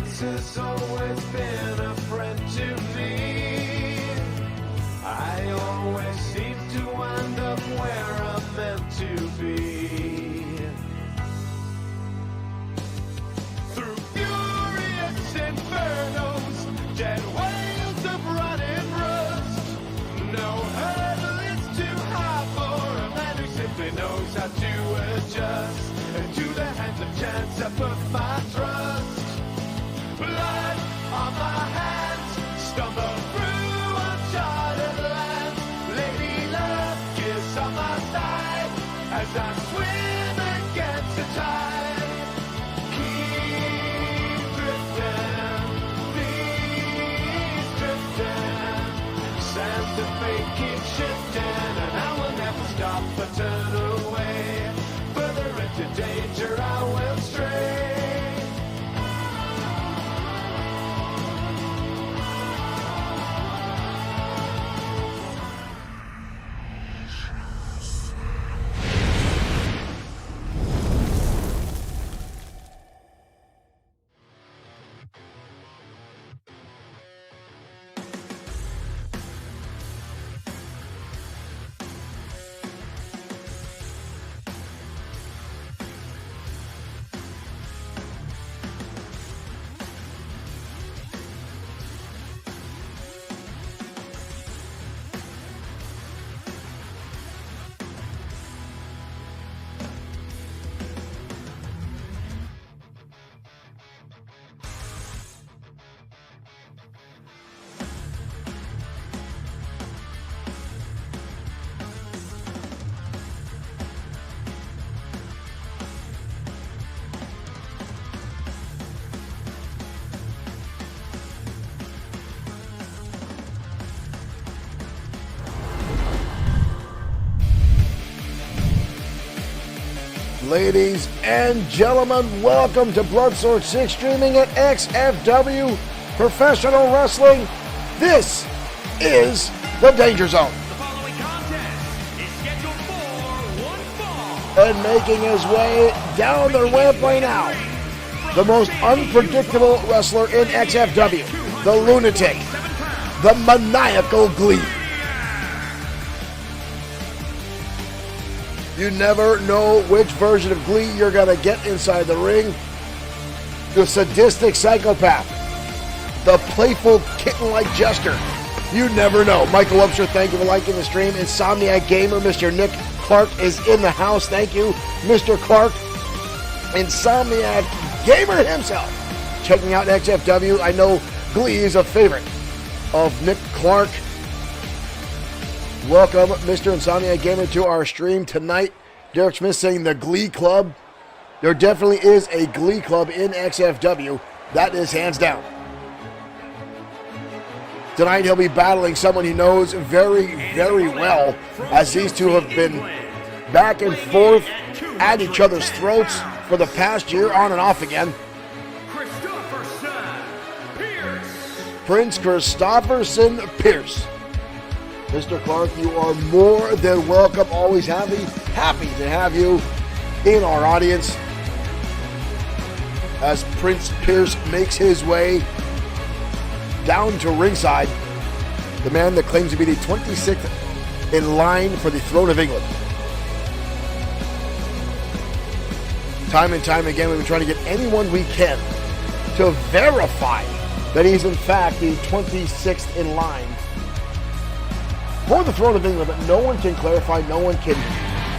Pierce has always been a friend to me. I always seem to wind up where I'm meant to be. Through furious infernos, dead waves of running rust. No hurdle is too high for a man who simply knows how to adjust. And to the hands of chance I put my trust. Blood on my hands, stumble through uncharted lands. Lady love, kiss on my side, as I swim against the tide. Keep drifting, please drifting. Sands of fate keep shifting, and I will never stop but turn away. Further into danger I will stray. Ladies and gentlemen, welcome to Bloodsword6 Streaming at XFW Professional Wrestling. This is the Danger Zone. The following contest is scheduled for one fall. And making his way down the ramp right now, the most unpredictable wrestler in XFW, the lunatic, the maniacal Glee. You never know which version of Glee you're going to get inside the ring. The sadistic psychopath. The playful kitten-like jester. You never know. Michael Webster, thank you for liking the stream. Insomniac Gamer, Mr. Nick Clark is in the house. Thank you, Mr. Clark. Insomniac Gamer himself. Checking out XFW. I know Glee is a favorite of Nick Clark. Welcome, Mr. Insomniac Gamer, to our stream tonight. Derek Smith saying the Glee Club. There definitely is a Glee Club in XFW. That is hands down. Tonight he'll be battling someone he knows very, very well, as these two have been back and forth at each other's throats for the past year, on and off again. Prince Christopherson Pierce. Mr. Clark, you are more than welcome. Always happy to have you in our audience as Prince Pierce makes his way down to ringside. The man that claims to be the 26th in line for the throne of England. Time and time again, we've been trying to get anyone we can to verify that he's in fact the 26th in line for the throne of England, but no one can clarify, no one can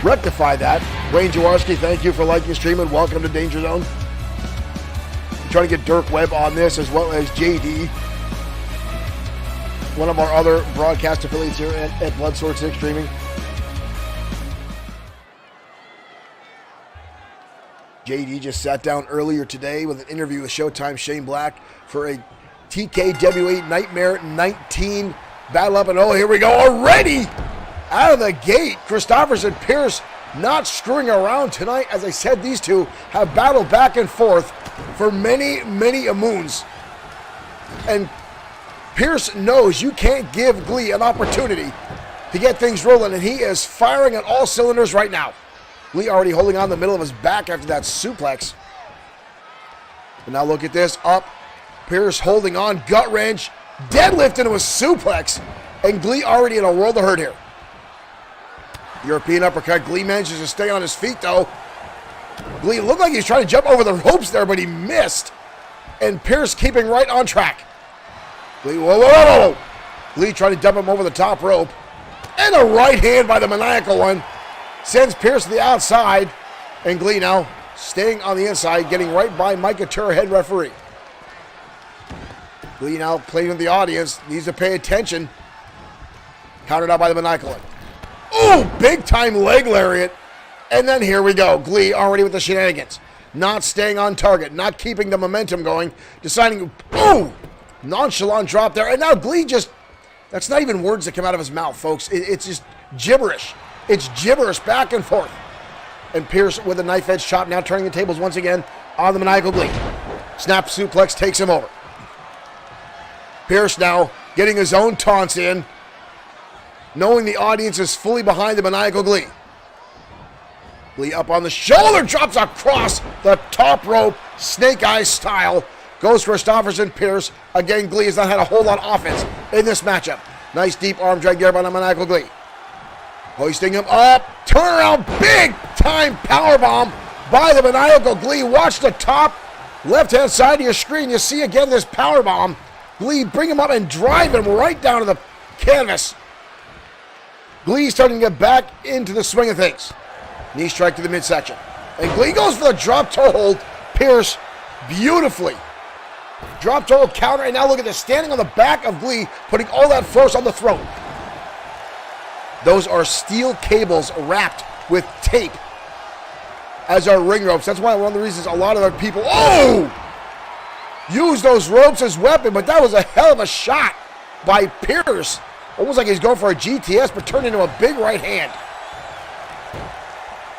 rectify that. Wayne Jaworski, thank you for liking the stream and welcome to Danger Zone. I'm trying to get Dirk Webb on this, as well as JD, one of our other broadcast affiliates here at Bloodsword6 Streaming. JD just sat down earlier today with an interview with Showtime Shane Black for a TKWA Nightmare 19 battle up, and oh, here we go already out of the gate. Christopherson Pierce not screwing around tonight. As I said, these two have battled back and forth for many, many a moons. And Pierce knows you can't give Glee an opportunity to get things rolling, and he is firing on all cylinders right now. Glee already holding on the middle of his back after that suplex. And now look at this, up Pierce holding on, gut wrench, deadlift into a suplex, and Glee already in a world of hurt here. European uppercut. Glee manages to stay on his feet though. Glee looked like he was trying to jump over the ropes there, but he missed. And Pierce keeping right on track. Glee, whoa. Glee trying to dump him over the top rope. And a right hand by the Maniacal One. Sends Pierce to the outside. And Glee now staying on the inside, getting right by Mike Couture, head referee. Glee now playing with the audience, needs to pay attention. Countered out by the Maniacal One. Ooh, big time leg lariat. And then here we go. Glee already with the shenanigans. Not staying on target, not keeping the momentum going, deciding, ooh, nonchalant drop there. And now Glee just, that's not even words that come out of his mouth, folks. It's just gibberish. It's gibberish back and forth. And Pierce with a knife edge chop, now turning the tables once again on the Maniacal Glee. Snap suplex takes him over. Pierce now getting his own taunts in, knowing the audience is fully behind the Maniacal Glee. Glee up on the shoulder, drops across the top rope, snake eye style. Goes for Christopherson, Pierce. Again, Glee has not had a whole lot of offense in this matchup. Nice deep arm drag there by the Maniacal Glee. Hoisting him up, turnaround, big time powerbomb by the Maniacal Glee. Watch the top left-hand side of your screen. You see again this powerbomb. Glee bring him up and drive him right down to the canvas. Glee starting to get back into the swing of things. Knee strike to the midsection. And Glee goes for the drop toe hold. Pierce beautifully. Drop toe counter. And now look at this. Standing on the back of Glee, putting all that force on the throat. Those are steel cables wrapped with tape as our ring ropes. That's why one of the reasons a lot of the people, use those ropes as weapon. But that was a hell of a shot by Pierce. Almost like he's going for a GTS, but turned into a big right hand.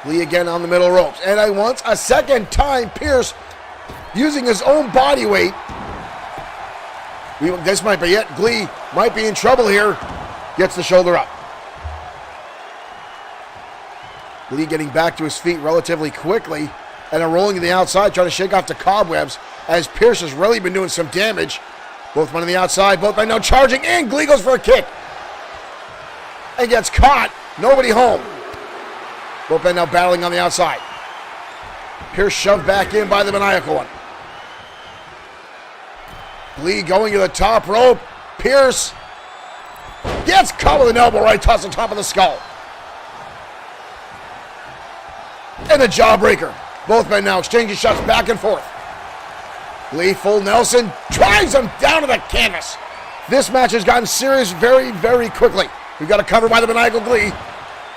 Glee again on the middle ropes. And a second time, Pierce using his own body weight. This might be it. Glee might be in trouble here. Gets the shoulder up. Glee getting back to his feet relatively quickly and rolling to the outside, trying to shake off the cobwebs as Pierce has really been doing some damage. Both men on the outside, both men now charging in. Glee goes for a kick and gets caught. Nobody home. Both men now battling on the outside. Pierce shoved back in by the Maniacal One. Glee going to the top rope. Pierce gets caught with an elbow right toss on top of the skull. And a jawbreaker. Both men now exchanging shots back and forth. Glee full Nelson drives him down to the canvas. This match has gotten serious very, very quickly. We've got a cover by the Maniacal Glee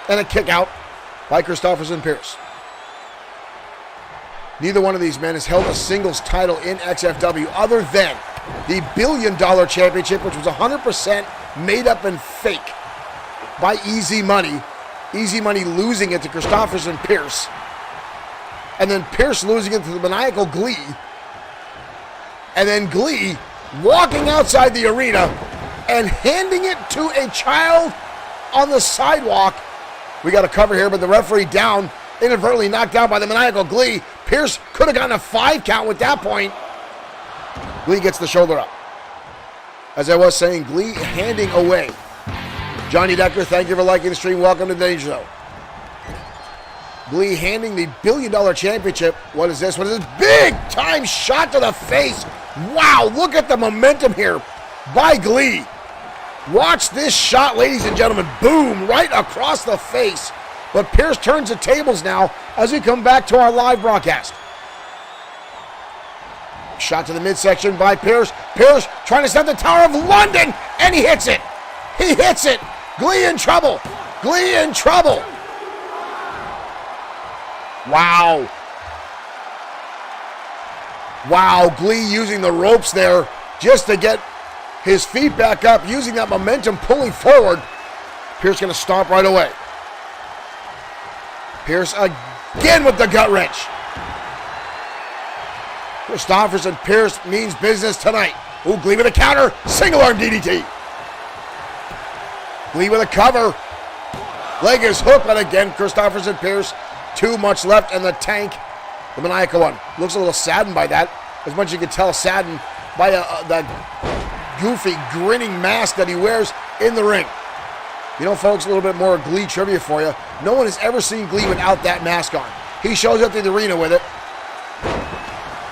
and a kick out by Christopherson Pierce. Neither one of these men has held a singles title in XFW other than the $1 billion championship, which was 100% made up and fake by Easy Money. Easy Money losing it to Christopherson Pierce. And then Pierce losing it to the Maniacal Glee. And then Glee walking outside the arena and handing it to a child on the sidewalk. We got a cover here, but the referee down, inadvertently knocked down by the Maniacal Glee. Pierce could have gotten a 5 count with that point. Glee gets the shoulder up. As I was saying, Glee handing away. Johnny Decker, thank you for liking the stream. Welcome to Danger Zone. Glee handing the $1 billion championship. What is this? What is this? Big time shot to the face. Wow, look at the momentum here by Glee. Watch this shot, ladies and gentlemen. Boom, right across the face. But Pierce turns the tables now as we come back to our live broadcast. Shot to the midsection by Pierce. Pierce trying to set the Tower of London, and he hits it. He hits it. Glee in trouble. Glee in trouble. Wow. Wow, Glee using the ropes there just to get his feet back up, using that momentum, pulling forward. Pierce going to stomp right away. Pierce again with the gut wrench. Christopherson Pierce means business tonight. Ooh, Glee with a counter, single arm DDT. Glee with a cover. Leg is hooked, but again, Christopherson Pierce, too much left in the tank. The Maniacal One looks a little saddened by that. As much as you can tell, saddened by the goofy, grinning mask that he wears in the ring. You know, folks, a little bit more Glee trivia for you. No one has ever seen Glee without that mask on. He shows up to the arena with it.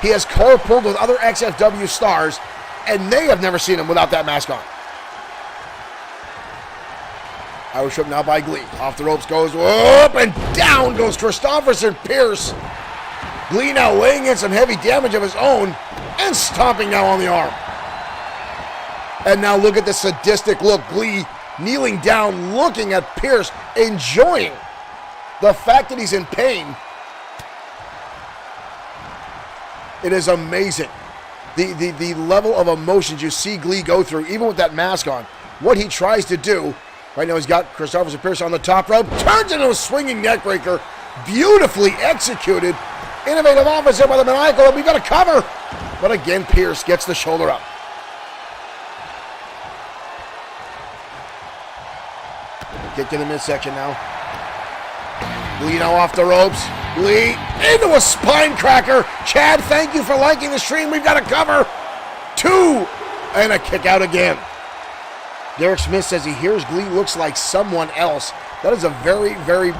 He has carpooled with other XFW stars, and they have never seen him without that mask on. Irish whip now by Glee. Off the ropes goes, up and down goes Christopherson Pierce. Glee now laying in some heavy damage of his own and stomping now on the arm. And now look at the sadistic look. Glee kneeling down, looking at Pierce, enjoying the fact that he's in pain. It is amazing. The level of emotions you see Glee go through, even with that mask on. What he tries to do. Right now he's got Christopherson Pierce on the top rope. Turns into a swinging neckbreaker. Beautifully executed. Innovative offense there by the Maniacal. We've got a cover. But again, Pierce gets the shoulder up. Kick in the midsection now. Glee now off the ropes. Glee into a spine cracker. Chad, thank you for liking the stream. We've got a cover. 2. And a kick out again. Derek Smith says he hears Glee looks like someone else. That is a very, very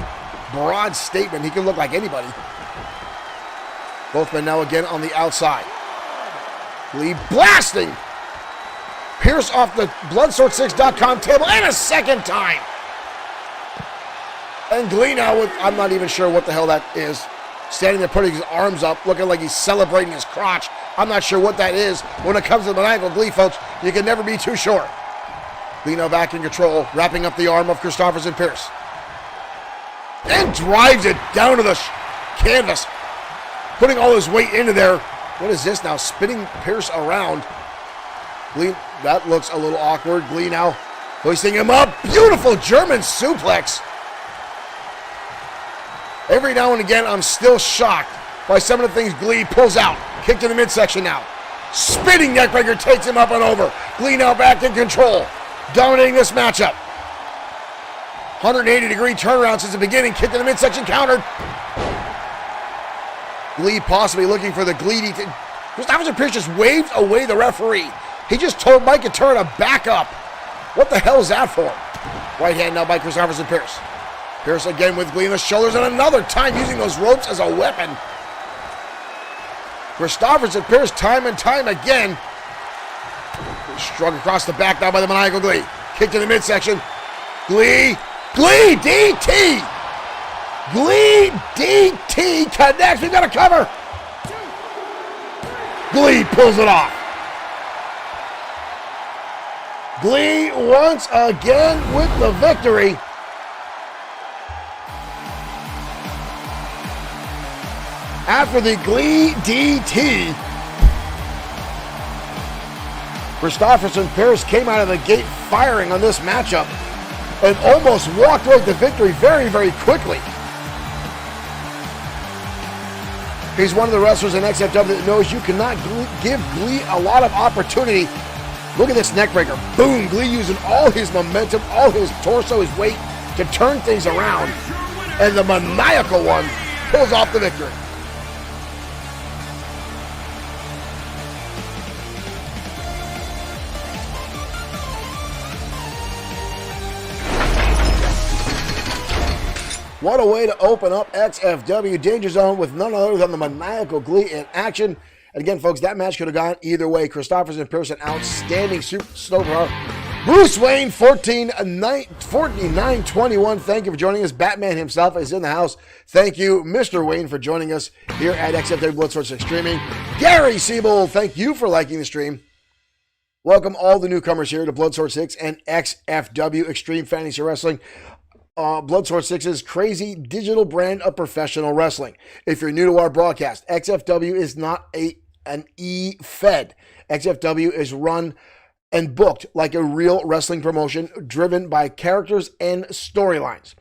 broad statement. He can look like anybody. Both men now again on the outside. Glee blasting Pierce off the Bloodsword6.com table and a second time. And Glee now with, I'm not even sure what the hell that is. Standing there putting his arms up, looking like he's celebrating his crotch. I'm not sure what that is. When it comes to the Maniacal Glee, folks, you can never be too sure. Glee now back in control, wrapping up the arm of Christopherson Pierce. And drives it down to the canvas. Putting all his weight into there. What is this now? Spinning Pierce around. Glee, that looks a little awkward. Glee now hoisting him up. Beautiful German suplex. Every now and again, I'm still shocked by some of the things Glee pulls out. Kick to the midsection now. Spinning neckbreaker takes him up and over. Glee now back in control. Dominating this matchup. 180-degree turnaround since the beginning. Kick to the midsection, countered. Glee possibly looking for the Glee. Christopherson Pierce just waved away the referee. He just told Mike Turner to back up. What the hell is that for? Right hand now by Christopherson Pierce. Pierce again with Glee in the shoulders, and another time using those ropes as a weapon. Christopherson Pierce time and time again. Strung across the back now by the Maniacal Glee. Kick to the midsection. Glee DT! Glee DT connects. We've got a cover. Glee pulls it off. Glee once again with the victory. After the Glee DT, Christopherson Pierce came out of the gate firing on this matchup and almost walked away with the victory very, very quickly. He's one of the wrestlers in XFW that knows you cannot give Glee a lot of opportunity. Look at this neckbreaker. Boom! Glee using all his momentum, all his torso, his weight to turn things around. And the Maniacal One pulls off the victory. What a way to open up XFW Danger Zone with none other than the Maniacal Glee in action. And again, folks, that match could have gone either way. Christopherson Pierce, an outstanding superstar. Bruce Wayne, 4921. Thank you for joining us. Batman himself is in the house. Thank you, Mr. Wayne, for joining us here at XFW Bloodsword6 Streaming. Gary Siebold, thank you for liking the stream. Welcome all the newcomers here to Bloodsword6 and XFW Extreme Fantasy Wrestling. Bloodsword6's crazy digital brand of professional wrestling. If you're new to our broadcast, XFW is not an E-Fed. XFW is run and booked like a real wrestling promotion driven by characters and storylines.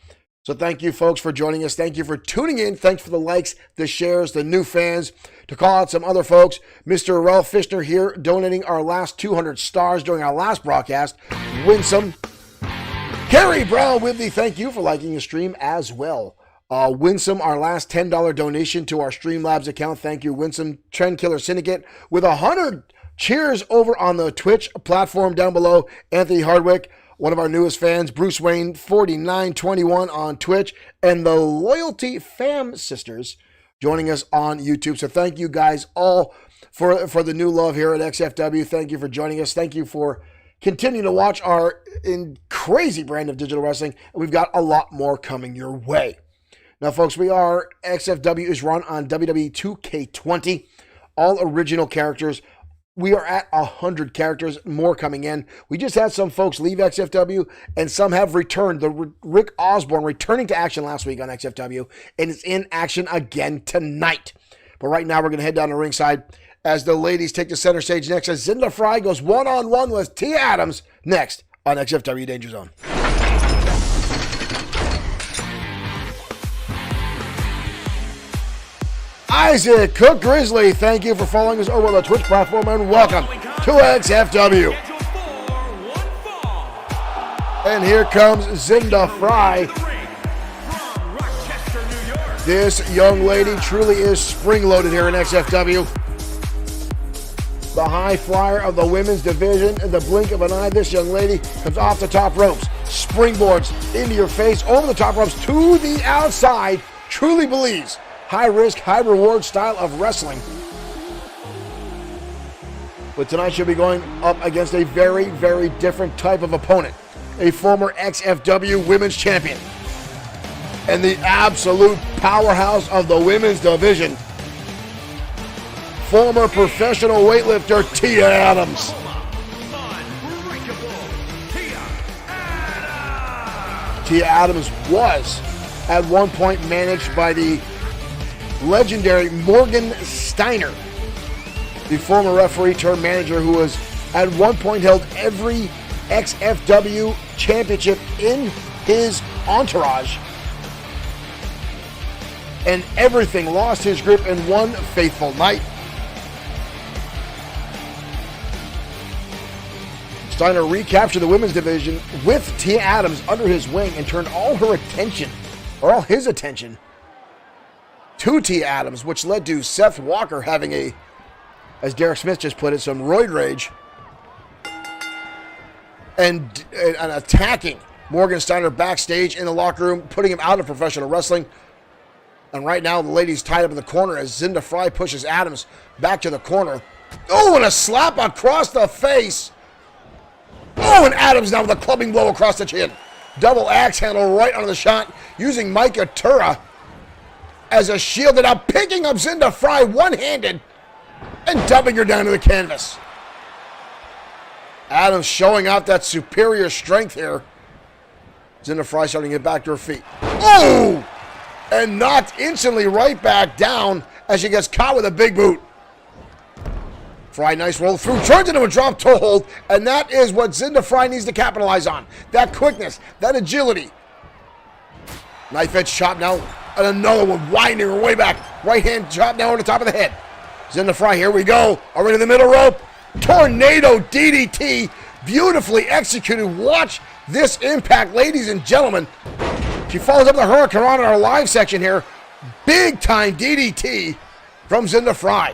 So thank you, folks, for joining us. Thank you for tuning in. Thanks for the likes, the shares, the new fans. To call out some other folks, Mr. Ralph Fishner here donating our last 200 stars during our last broadcast. Winsome. Gary Brown with the thank you for liking the stream as well. Winsome, our last $10 donation to our Streamlabs account. Thank you, Winsome. Trend Killer Syndicate with 100 Cheers over on the Twitch platform down below. Anthony Hardwick, one of our newest fans. Bruce Wayne, 4921 on Twitch. And the Loyalty Fam Sisters joining us on YouTube. So thank you guys all for the new love here at XFW. Thank you for joining us. Thank you for continuing to watch our crazy brand of digital wrestling. And we've got a lot more coming your way. Now, folks, XFW is run on WWE 2K20. All original characters. We are at 100 characters, more coming in. We just had some folks leave XFW, and some have returned. The Rick Osborne returning to action last week on XFW, and is in action again tonight. But right now, we're going to head down to ringside as the ladies take the center stage next, as Zinda Fry goes one-on-one with Tia Adams next on XFW Danger Zone. Isaac Cook Grizzly, thank you for following us over on the Twitch platform, and welcome to XFW. And here comes Zinda Fry. This young lady truly is spring-loaded here in XFW. The high flyer of the women's division. In the blink of an eye, this young lady comes off the top ropes, springboards into your face, over the top ropes to the outside. Truly believes high risk, high reward style of wrestling. But tonight she'll be going up against a very, very different type of opponent. A former XFW women's champion. And the absolute powerhouse of the women's division. Former professional weightlifter Tia Adams. Tia Adams was at one point managed by the legendary Morgan Steiner, the former referee turned manager who was at one point held every XFW championship in his entourage, and everything lost his grip in one faithful night. Steiner recaptured the women's division with Tia Adams under his wing and turned all his attention to Tia Adams, which led to Seth Walker having as Derek Smith just put it, some roid rage and attacking Morgan Steiner backstage in the locker room, putting him out of professional wrestling. And right now the lady's tied up in the corner as Zinda Fry pushes Adams back to the corner. Oh, and a slap across the face. Oh, and Adams now with a clubbing blow across the chin. Double axe handle right onto the shot, using Micah Tura as a shield, and now picking up Zinda Fry one-handed and dumping her down to the canvas. Adams showing off that superior strength here. Zinda Fry starting to get back to her feet. Oh! And knocked instantly right back down as she gets caught with a big boot. Fry, nice roll through, turns into a drop toe hold, and that is what Zinda Fry needs to capitalize on. That quickness, that agility. Knife edge chop now, and another one winding her way back. Right hand chop now on the top of the head. Zinda Fry, here we go. Already in the middle rope. Tornado DDT, beautifully executed. Watch this impact, ladies and gentlemen. She follows up the Hurricane on our live section here. Big time DDT from Zinda Fry.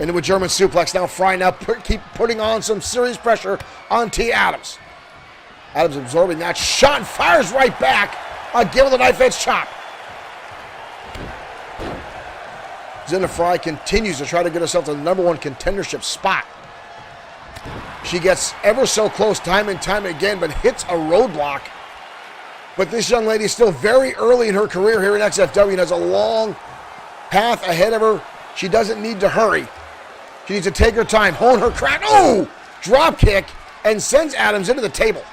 Into a German suplex. Now Fry keep putting on some serious pressure on Tia Adams. Adams absorbing that shot and fires right back. Again with a knife edge chop. Zinda Fry continues to try to get herself to the #1 contendership spot. She gets ever so close time and time again, but hits a roadblock. But this young lady is still very early in her career here in XFW and has a long path ahead of her. She doesn't need to hurry. She needs to take her time, hone her craft. Oh! Drop kick, and sends Adams into the table.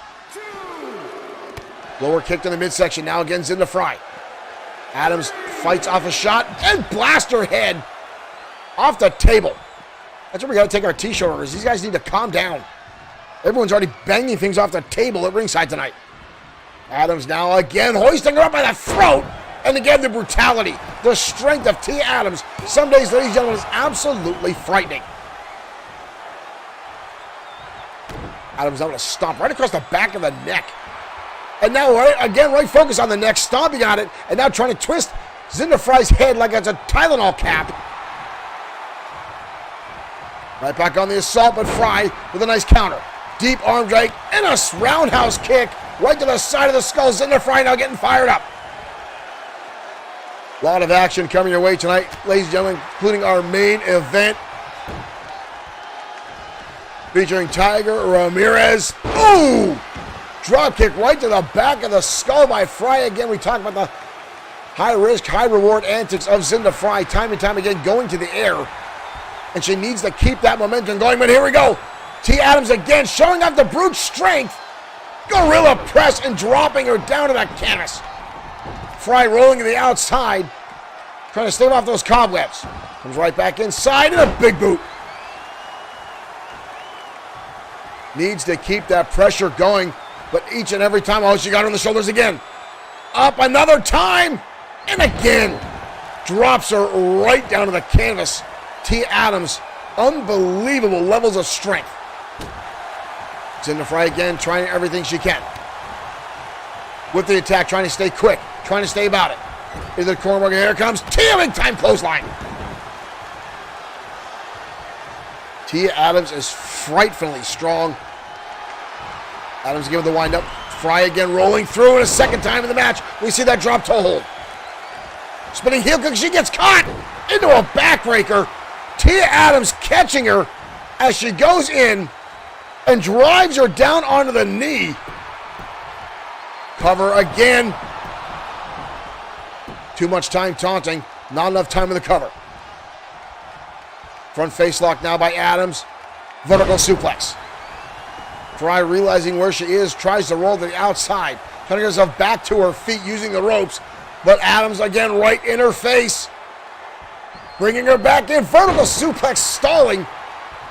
Lower kick to the midsection. Now again, Zinda Fry. Adams fights off a shot and blast her head off the table. That's where we got to take our t-shirt orders. These guys need to calm down. Everyone's already banging things off the table at ringside tonight. Adams now again hoisting her up by the throat. And again, the brutality, the strength of Tia Adams. Some days, ladies and gentlemen, is absolutely frightening. Adams now going to stomp right across the back of the neck. And now, right focus on the neck, stomping on it, and now trying to twist Zinda Fry's head like it's a Tylenol cap. Right back on the assault, but Fry with a nice counter. Deep arm drag and a roundhouse kick right to the side of the skull. Cinder Fry now getting fired up. A lot of action coming your way tonight, ladies and gentlemen, including our main event. Featuring Tiger Ramirez. Ooh! Drop kick right to the back of the skull by Fry. Again, we talk about the high risk, high reward antics of Zinda Fry time and time again going to the air. And she needs to keep that momentum going, but here we go. T. Adams again showing off the brute strength. Gorilla press and dropping her down to that canvas. Fry rolling to the outside, trying to stave off those cobwebs. Comes right back inside and a big boot. Needs to keep that pressure going, but each and every time, oh, she got her on the shoulders again. Up another time, and again. Drops her right down to the canvas. T. Adams, unbelievable levels of strength. Zinda Fry again, trying everything she can. With the attack, trying to stay quick, trying to stay about it. Into the corner, here comes Tia, big time clothesline. Tia Adams is frightfully strong. Adams giving the wind up. Fry again rolling through, and a second time in the match, we see that drop toe hold. Spinning heel kick, she gets caught into a backbreaker. Tia Adams catching her as she goes in and drives her down onto the knee. Cover again. Too much time taunting, not enough time in the cover. Front face lock now by Adams. Vertical suplex. Fry realizing where she is, tries to roll to the outside. Trying to get herself back to her feet using the ropes. But Adams again right in her face. Bringing her back in. Vertical suplex stalling.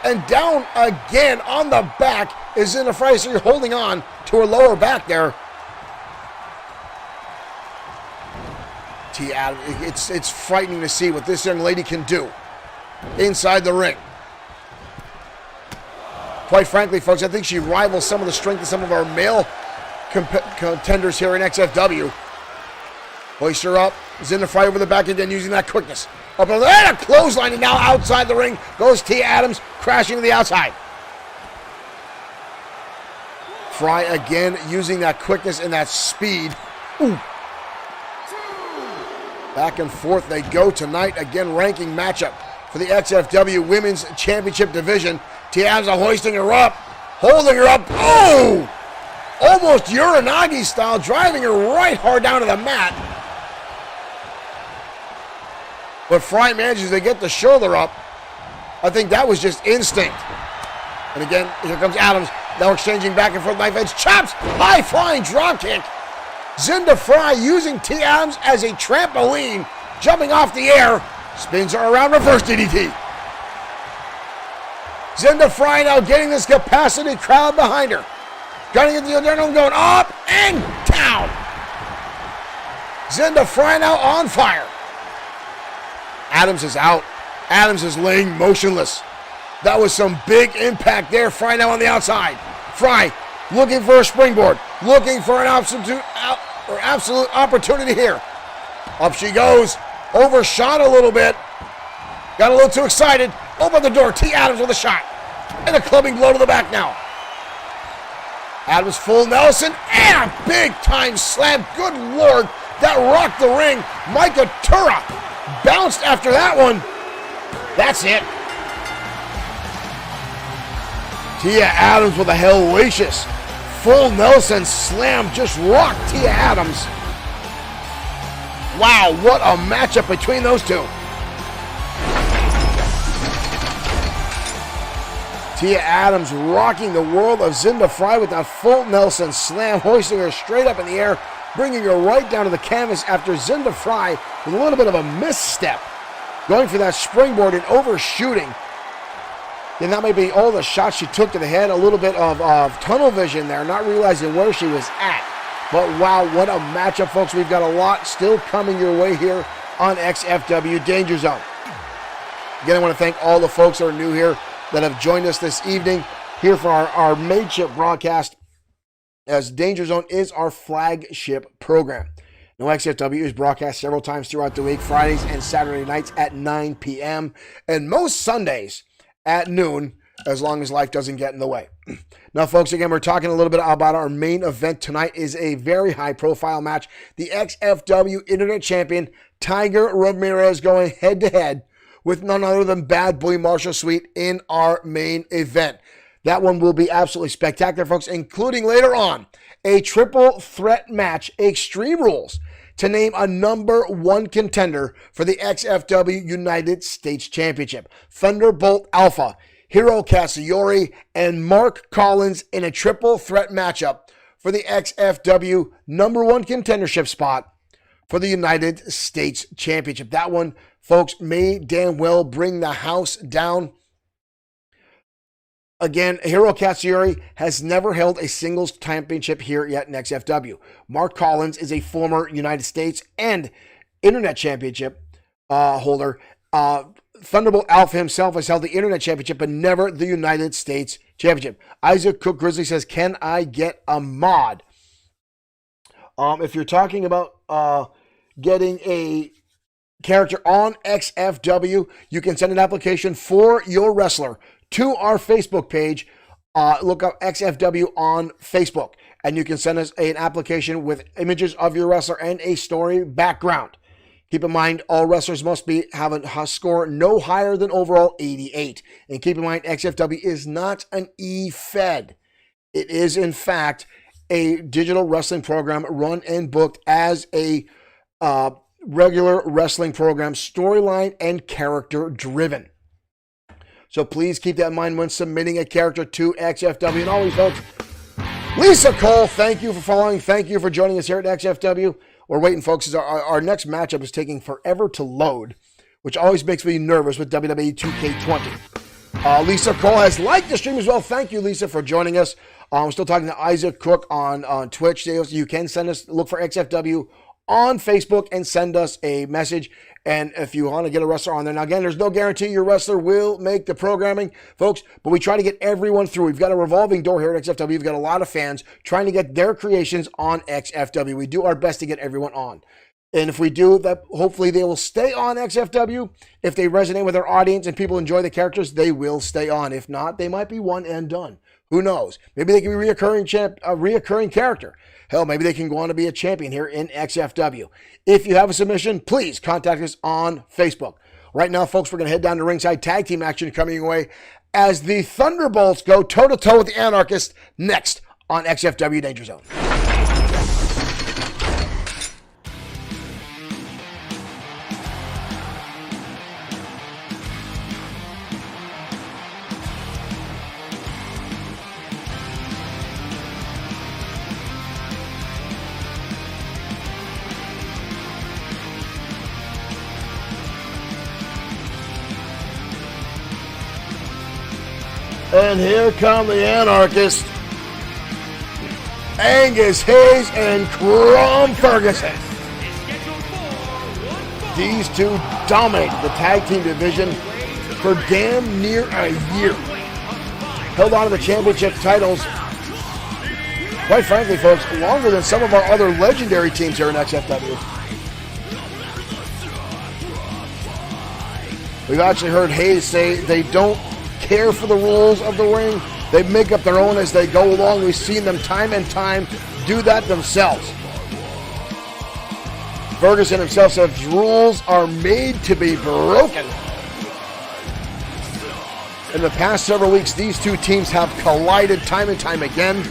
And down again on the back is Zinda Fry. So you're holding on to her lower back there. T. Adams, it's frightening to see what this young lady can do inside the ring. Quite frankly, folks, I think she rivals some of the strength of some of our male contenders here in XFW. Hoist her up. Zinda Fry over the back again using that quickness. Up and a clothesline, and now outside the ring goes T. Adams, crashing to the outside. Fry again using that quickness and that speed. Ooh. Back and forth they go tonight. Again, ranking matchup for the XFW Women's Championship Division. T. Adams hoisting her up, holding her up. Oh! Almost Uranagi style, driving her right hard down to the mat. But Fry manages to get the shoulder up. I think that was just instinct. And again, here comes Adams. Now exchanging back and forth knife edge chops. High flying drop kick. Zinda Fry using T. Adams as a trampoline. Jumping off the air. Spins her around, reverse DDT. Zinda Fry now getting this capacity crowd behind her. Gunning into the adrenaline, going up and down. Zinda Fry now on fire. Adams is out. Adams is laying motionless. That was some big impact there. Fry now on the outside. Fry looking for a springboard. Looking for an absolute opportunity here. Up she goes. Overshot a little bit. Got a little too excited. Open the door. T. Adams with a shot. And a clubbing blow to the back now. Adams full Nelson. And a big time slam. Good Lord. That rocked the ring. Micah Tura bounced after that one. That's it. Tia Adams with a hellacious full Nelson slam. Just rocked Tia Adams. Wow, what a matchup between those two. Tia Adams rocking the world of Zinda Fry with that full Nelson slam, hoisting her straight up in the air, bringing her right down to the canvas after Zinda Fry with a little bit of a misstep, going for that springboard and overshooting. And that may be all the shots she took to the head, a little bit of tunnel vision there, not realizing where she was at. But wow, what a matchup, folks. We've got a lot still coming your way here on XFW Danger Zone. Again, I want to thank all the folks that are new here that have joined us this evening here for our mateship broadcast, as Danger Zone is our flagship program. Now, XFW is broadcast several times throughout the week, Fridays and Saturday nights at 9 p.m. and most Sundays at noon, as long as life doesn't get in the way. Now, folks, again, we're talking a little bit about our main event tonight. Is a very high-profile match. The XFW Internet Champion, Tiger Ramirez, going head-to-head with none other than Bad Boy Marshall Sweet in our main event. That one will be absolutely spectacular, folks, including later on a triple threat match, Extreme Rules, to name a number one contender for the XFW United States Championship. Thunderbolt Alpha, Hiro Katsuyori, and Mark Collins in a triple threat matchup for the XFW number one contendership spot for the United States Championship. That one, folks, may damn well bring the house down. Again, Hiro Katsuyori has never held a singles championship here yet in XFW. Mark Collins is a former United States and Internet Championship holder. Thunderbolt Alpha himself has held the Internet Championship, but never the United States Championship. Isaac Cook Grizzly says, can I get a mod? If you're talking about getting a character on XFW, you can send an application for your wrestler to our Facebook page. Look up XFW on Facebook, and you can send us an application with images of your wrestler and a story background. Keep in mind, all wrestlers must have a score no higher than overall 88. And keep in mind, XFW is not an E-Fed. It is, in fact, a digital wrestling program run and booked as a regular wrestling program, storyline and character driven. So please keep that in mind when submitting a character to XFW. And always, folks, Lisa Cole, thank you for following. Thank you for joining us here at XFW. We're waiting, folks, as our next matchup is taking forever to load, which always makes me nervous with WWE 2K20. Lisa Cole has liked the stream as well. Thank you, Lisa, for joining us. I'm still talking to Isaac Cook on Twitch. You can send us, look for XFW on Facebook and send us a message. And if you want to get a wrestler on there, now again, there's no guarantee your wrestler will make the programming, folks, but we try to get everyone through. We've got a revolving door here at XFW. We've got a lot of fans trying to get their creations on XFW. We do our best to get everyone on. And if we do that, hopefully they will stay on XFW. If they resonate with our audience and people enjoy the characters, they will stay on. If not, they might be one and done. Who knows? Maybe they can be a reoccurring character. Hell, maybe they can go on to be a champion here in XFW. If you have a submission, please contact us on Facebook. Right now, folks, we're going to head down to ringside. Tag team action coming your way as the Thunderbolts go toe-to-toe with the Anarchists next on XFW Danger Zone. And here come the Anarchists, Angus Hayes and Crom Ferguson. These two dominated the tag team division for damn near a year. Held on to the championship titles, quite frankly, folks, longer than some of our other legendary teams here in XFW. We've actually heard Hayes say they don't care for the rules of the ring. They make up their own as they go along. We've seen them time and time do that themselves. Ferguson himself says rules are made to be broken. In the past several weeks, these two teams have collided time and time again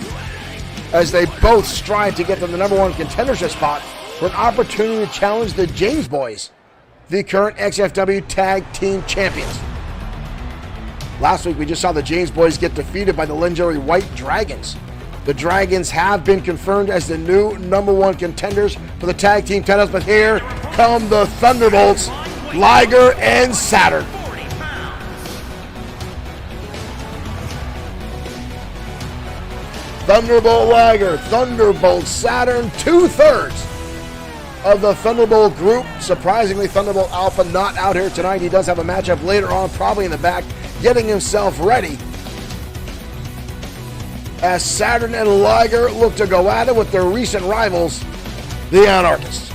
as they both strive to get to the number one contendership spot for an opportunity to challenge the James Boys, the current XFW Tag Team Champions. Last week, we just saw the James Boys get defeated by the legendary White Dragons. The Dragons have been confirmed as the new number one contenders for the tag team titles, but here come the Thunderbolts, Liger and Saturn. Thunderbolt Liger, Thunderbolt Saturn, 2/3 of the Thunderbolt group. Surprisingly, Thunderbolt Alpha not out here tonight. He does have a matchup later on, probably in the back, getting himself ready. As Saturn and Liger look to go at it with their recent rivals, the Anarchists.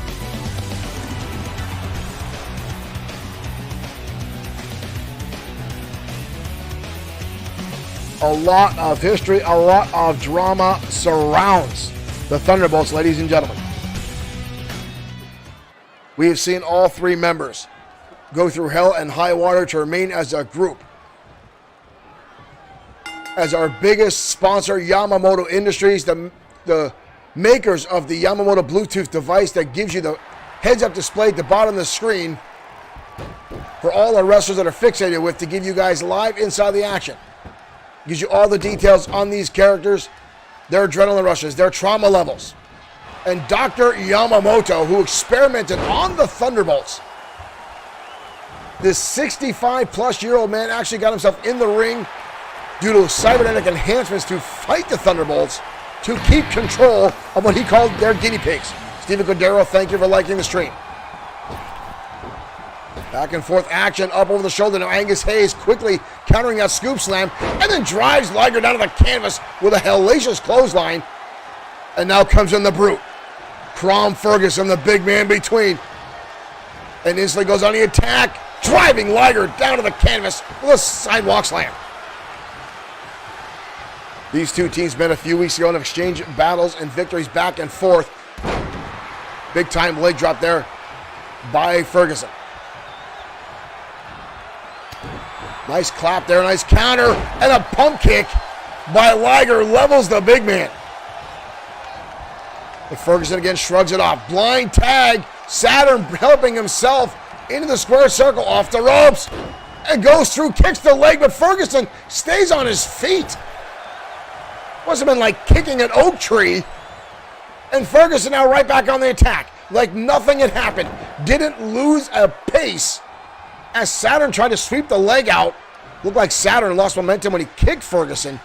A lot of history, a lot of drama surrounds the Thunderbolts, ladies and gentlemen. We have seen all three members go through hell and high water to remain as a group. As our biggest sponsor, Yamamoto Industries, the makers of the Yamamoto Bluetooth device that gives you the heads-up display at the bottom of the screen for all our wrestlers that are fixated with to give you guys live inside the action. Gives you all the details on these characters, their adrenaline rushes, their trauma levels. And Dr. Yamamoto, who experimented on the Thunderbolts, this 65-plus-year-old man actually got himself in the ring due to cybernetic enhancements to fight the Thunderbolts to keep control of what he called their guinea pigs. Steven Cordero, thank you for liking the stream. Back and forth action up over the shoulder. Now Angus Hayes quickly countering that scoop slam and then drives Liger down to the canvas with a hellacious clothesline. And now comes in the Brute. Crom Ferguson, the big man between. And instantly goes on the attack, driving Liger down to the canvas with a sidewalk slam. These two teams met a few weeks ago and exchanged battles and victories back and forth. Big time leg drop there by Ferguson. Nice clap there, nice counter, and a pump kick by Liger levels the big man. And Ferguson again shrugs it off. Blind tag, Saturn helping himself into the square circle off the ropes and goes through, kicks the leg, but Ferguson stays on his feet. Must have been like kicking an oak tree. And Ferguson now right back on the attack, like nothing had happened. Didn't lose a pace as Saturn tried to sweep the leg out. Looked like Saturn lost momentum when he kicked Ferguson.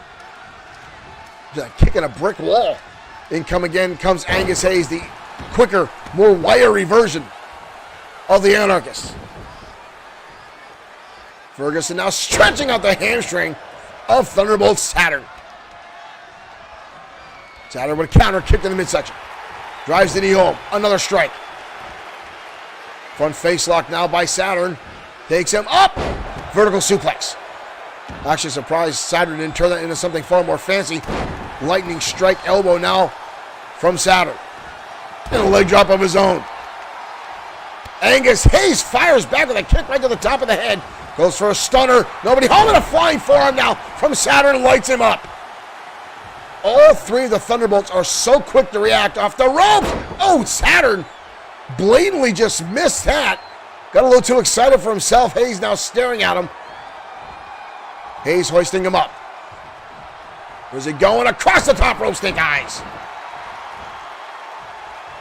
Like kicking a brick wall. In comes Angus Hayes, the quicker, more wiry version of the Anarchist. Ferguson now stretching out the hamstring of Thunderbolt Saturn. Saturn with a counter kick in the midsection. Drives the knee home. Another strike. Front face lock now by Saturn. Takes him up. Vertical suplex. Actually surprised Saturn didn't turn that into something far more fancy. Lightning strike elbow now from Saturn. And a leg drop of his own. Angus Hayes fires back with a kick right to the top of the head. Goes for a stunner. Nobody home, and a flying forearm now from Saturn. Lights him up. All three of the Thunderbolts are so quick to react off the ropes. Oh, Saturn blatantly just missed that. Got a little too excited for himself. Hayes now staring at him. Hayes hoisting him up. Where's he going? Across the top rope, Snake Eyes.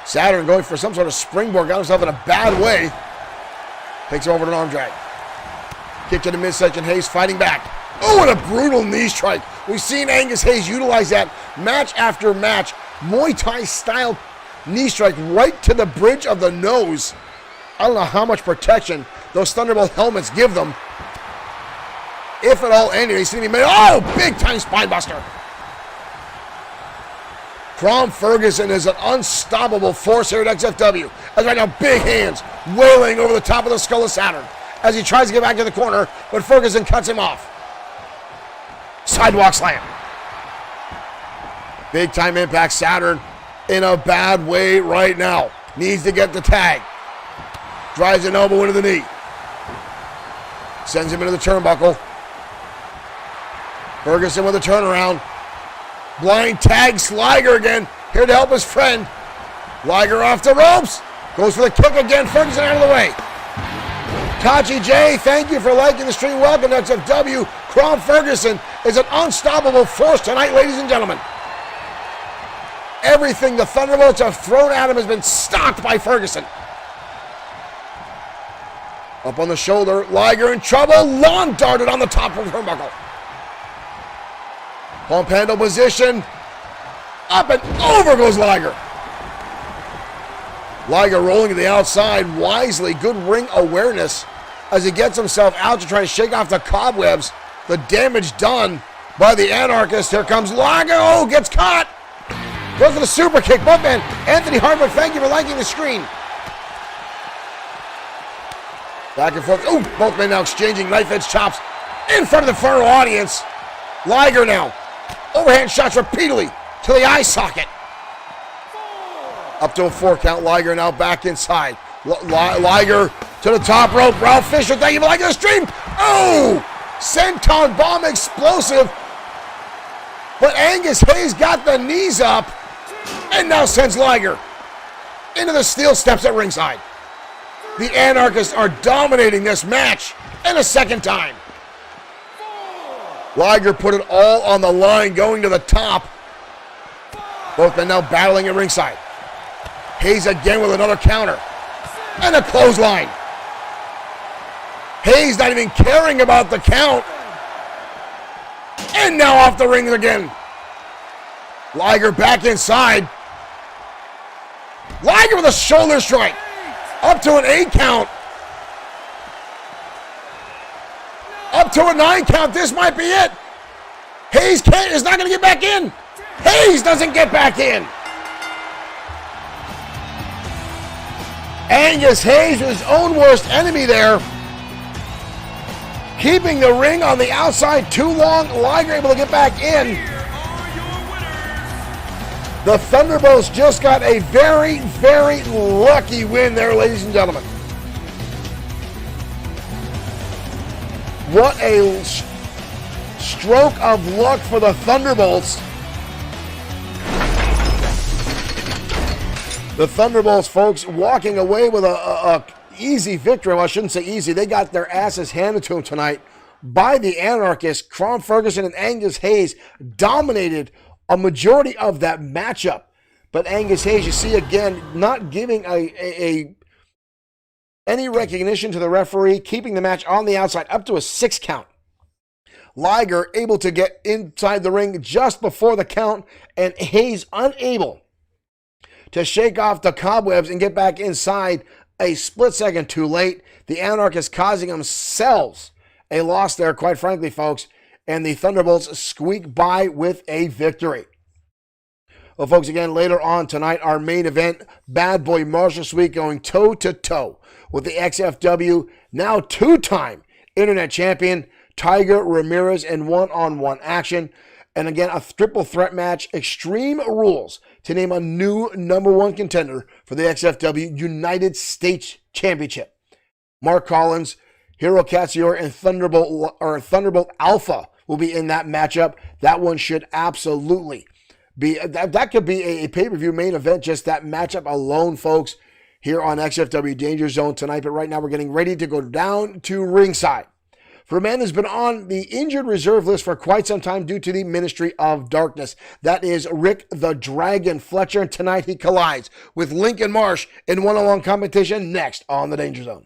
Saturn going for some sort of springboard. Got himself in a bad way. Takes him over to an arm drag. Kick to the midsection. Hayes fighting back. Oh, and a brutal knee strike. We've seen Angus Hayes utilize that match after match. Muay Thai style knee strike right to the bridge of the nose. I don't know how much protection those Thunderbolt helmets give them. If at all any, they seem to be made. Oh, big time spine buster. Crom Ferguson is an unstoppable force here at XFW. As right now, big hands wailing over the top of the skull of Saturn as he tries to get back to the corner, but Ferguson cuts him off. Sidewalk slam. Big time impact. Saturn in a bad way right now. Needs to get the tag. Drives an elbow into the knee. Sends him into the turnbuckle. Ferguson with a turnaround. Blind tags Liger again. Here to help his friend. Liger off the ropes. Goes for the kick again. Ferguson out of the way. Tachi J, thank you for liking the stream. Welcome to XFW. Crom Ferguson is an unstoppable force tonight, ladies and gentlemen. Everything the Thunderbolts have thrown at him has been stopped by Ferguson. Up on the shoulder, Liger in trouble. Lawn darted on the top of the turnbuckle. Pump handle position. Up and over goes Liger. Liger rolling to the outside wisely. Good ring awareness as he gets himself out to try to shake off the cobwebs. The damage done by the Anarchist. Here comes Liger. Oh, gets caught. Goes for the super kick. Both men. Anthony Hardwick, thank you for liking the screen. Back and forth. Oh, both men now exchanging knife edge chops in front of the frontal audience. Liger now. Overhand shots repeatedly to the eye socket. Up to a 4 count. Liger now back inside. Liger to the top rope. Ralph Fisher, thank you for liking the stream. Oh! Senton bomb explosive. But Angus Hayes got the knees up and now sends Liger into the steel steps at ringside. The Anarchists are dominating this match and a second time. Liger put it all on the line going to the top. Both men now battling at ringside. Hayes again with another counter and a clothesline. Hayes not even caring about the count. And now off the ring again. Liger back inside. Liger with a shoulder strike. Up to an 8 count. Up to a 9 count. This might be it. Hayes is not going to get back in. Hayes doesn't get back in. Angus Hayes, his own worst enemy there. Keeping the ring on the outside too long. Liger able to get back in. The Thunderbolts just got a very, very lucky win there, ladies and gentlemen. What a stroke of luck for the Thunderbolts. The Thunderbolts, folks, walking away with a easy victory. Well, I shouldn't say easy. They got their asses handed to them tonight by the Anarchists. Cron Ferguson and Angus Hayes dominated a majority of that matchup. But Angus Hayes, you see again, not giving any recognition to the referee, keeping the match on the outside up to a 6 count. Liger able to get inside the ring just before the count, and Hayes unable to shake off the cobwebs and get back inside a split second too late. The Anarchists causing themselves a loss there, quite frankly, folks. And the Thunderbolts squeak by with a victory. Well, folks, again, later on tonight, our main event, Bad Boy Marshall Sweet going toe-to-toe with the XFW, now 2-time Internet Champion, Tiger Ramirez in one-on-one action. And again, a triple threat match, Extreme Rules, to name a new #1 contender for the XFW United States Championship. Mark Collins, Hiro Katsuyori, and Thunderbolt Alpha will be in that matchup. That one should absolutely be, that could be a pay-per-view main event, just that matchup alone, folks, here on XFW Danger Zone tonight. But right now we're getting ready to go down to ringside for a man who's been on the injured reserve list for quite some time due to the Ministry of Darkness. That is Rick the Dragon Fletcher, and tonight he collides with Lincoln Marsh in one-on-one competition next on the Danger Zone.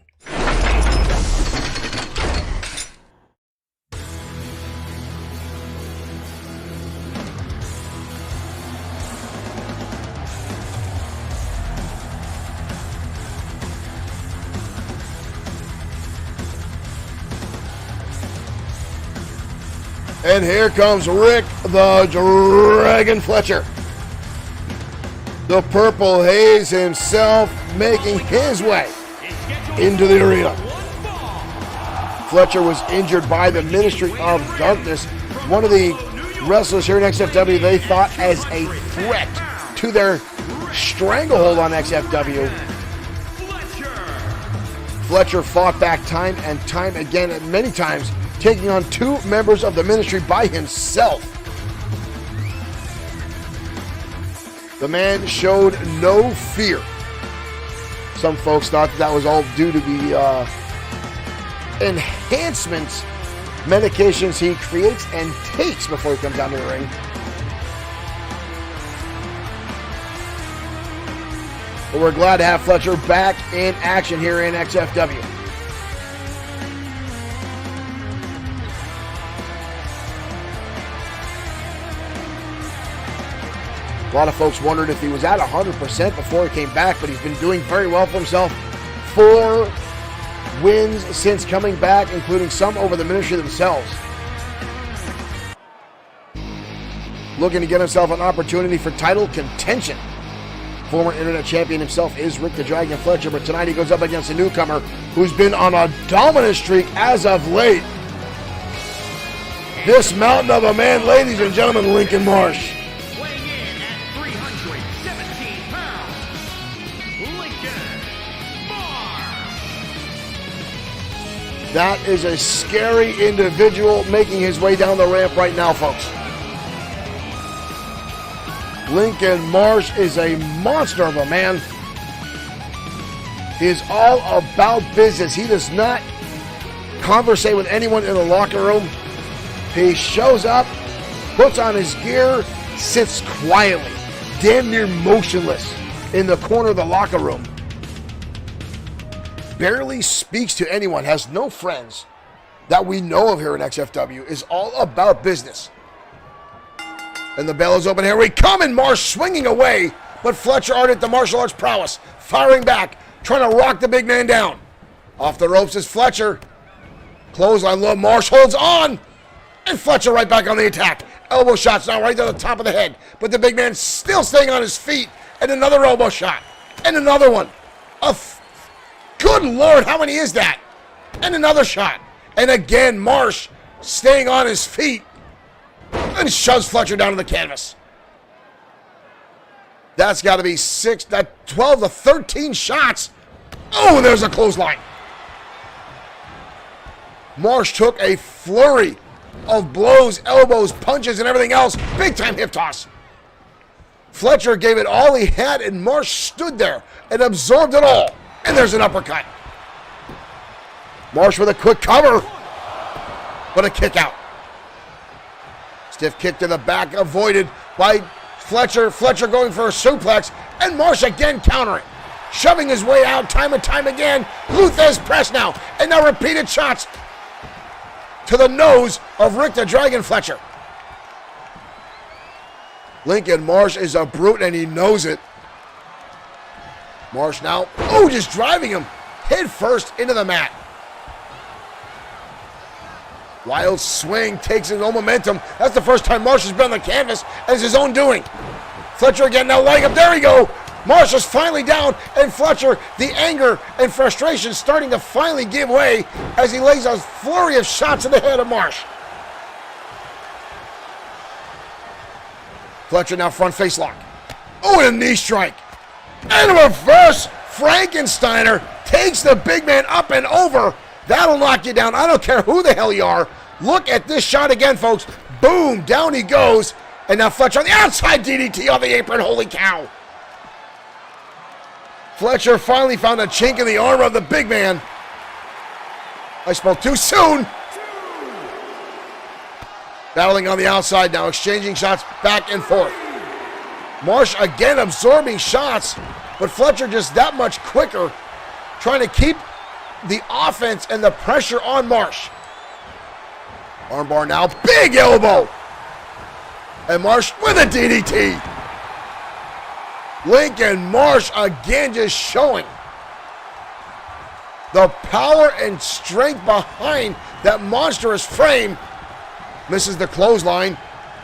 And here comes Rick the Dragon Fletcher. The Purple Haze himself making his way into the arena. Fletcher was injured by the Ministry of Darkness. One of the wrestlers here in XFW they thought as a threat to their stranglehold on XFW. Fletcher fought back time and time again, and many times taking on 2 members of the ministry by himself. The man showed no fear. Some folks thought that was all due to the enhancements, medications he creates and takes before he comes down to the ring. But we're glad to have Fletcher back in action here in XFW. A lot of folks wondered if he was at 100% before he came back, but he's been doing very well for himself. 4 wins since coming back, including some over the ministry themselves. Looking to get himself an opportunity for title contention. Former Internet Champion himself is Rick the Dragon Fletcher, but tonight he goes up against a newcomer who's been on a dominant streak as of late. This mountain of a man, ladies and gentlemen, Lincoln Marsh. Weighing in at 317 pounds, Lincoln Marsh. That is a scary individual making his way down the ramp right now, folks. Lincoln Marsh is a monster of a man. He is all about business. He does not conversate with anyone in the locker room. He shows up, puts on his gear, sits quietly, damn near motionless in the corner of the locker room. Barely speaks to anyone, has no friends that we know of here in XFW, is all about business. And the bell is open. Here we come, and Marsh swinging away, but Fletcher ardent the martial arts prowess, firing back, trying to rock the big man down. Off the ropes is Fletcher. Clothesline low, Marsh holds on, and Fletcher right back on the attack. Elbow shots now right to the top of the head, but the big man still staying on his feet, and another elbow shot, and another one. Good Lord, how many is that? And another shot. And again, Marsh staying on his feet and shoves Fletcher down to the canvas. That's got to be 12 to 13 shots. Oh, there's a clothesline. Marsh took a flurry of blows, elbows, punches, and everything else. Big time hip toss. Fletcher gave it all he had, and Marsh stood there and absorbed it all. And there's an uppercut. Marsh with a quick cover, but a kick out. Stiff kick to the back, avoided by Fletcher. Fletcher going for a suplex, and Marsh again countering. Shoving his way out time and time again. Luthez press now, and now repeated shots to the nose of Rick the Dragon Fletcher. Lincoln Marsh is a brute, and he knows it. Marsh now, just driving him head first into the mat. Wild swing takes his own momentum. That's the first time Marsh has been on the canvas, and it's his own doing. Fletcher again now laying up. There we go. Marsh is finally down, and Fletcher, the anger and frustration starting to finally give way as he lays a flurry of shots in the head of Marsh. Fletcher now front face lock. And a knee strike. And a reverse Frankensteiner takes the big man up and over. That'll knock you down. I don't care who the hell you are. Look at this shot again, folks. Boom, down he goes. And now Fletcher on the outside DDT on the apron. Holy cow. Fletcher finally found a chink in the armor of the big man. I spoke too soon. Battling on the outside now, exchanging shots back and forth. Marsh again absorbing shots, but Fletcher just that much quicker, trying to keep the offense and the pressure on Marsh. Armbar now, big elbow. And Marsh with a DDT. Lincoln Marsh again just showing the power and strength behind that monstrous frame. Misses the clothesline.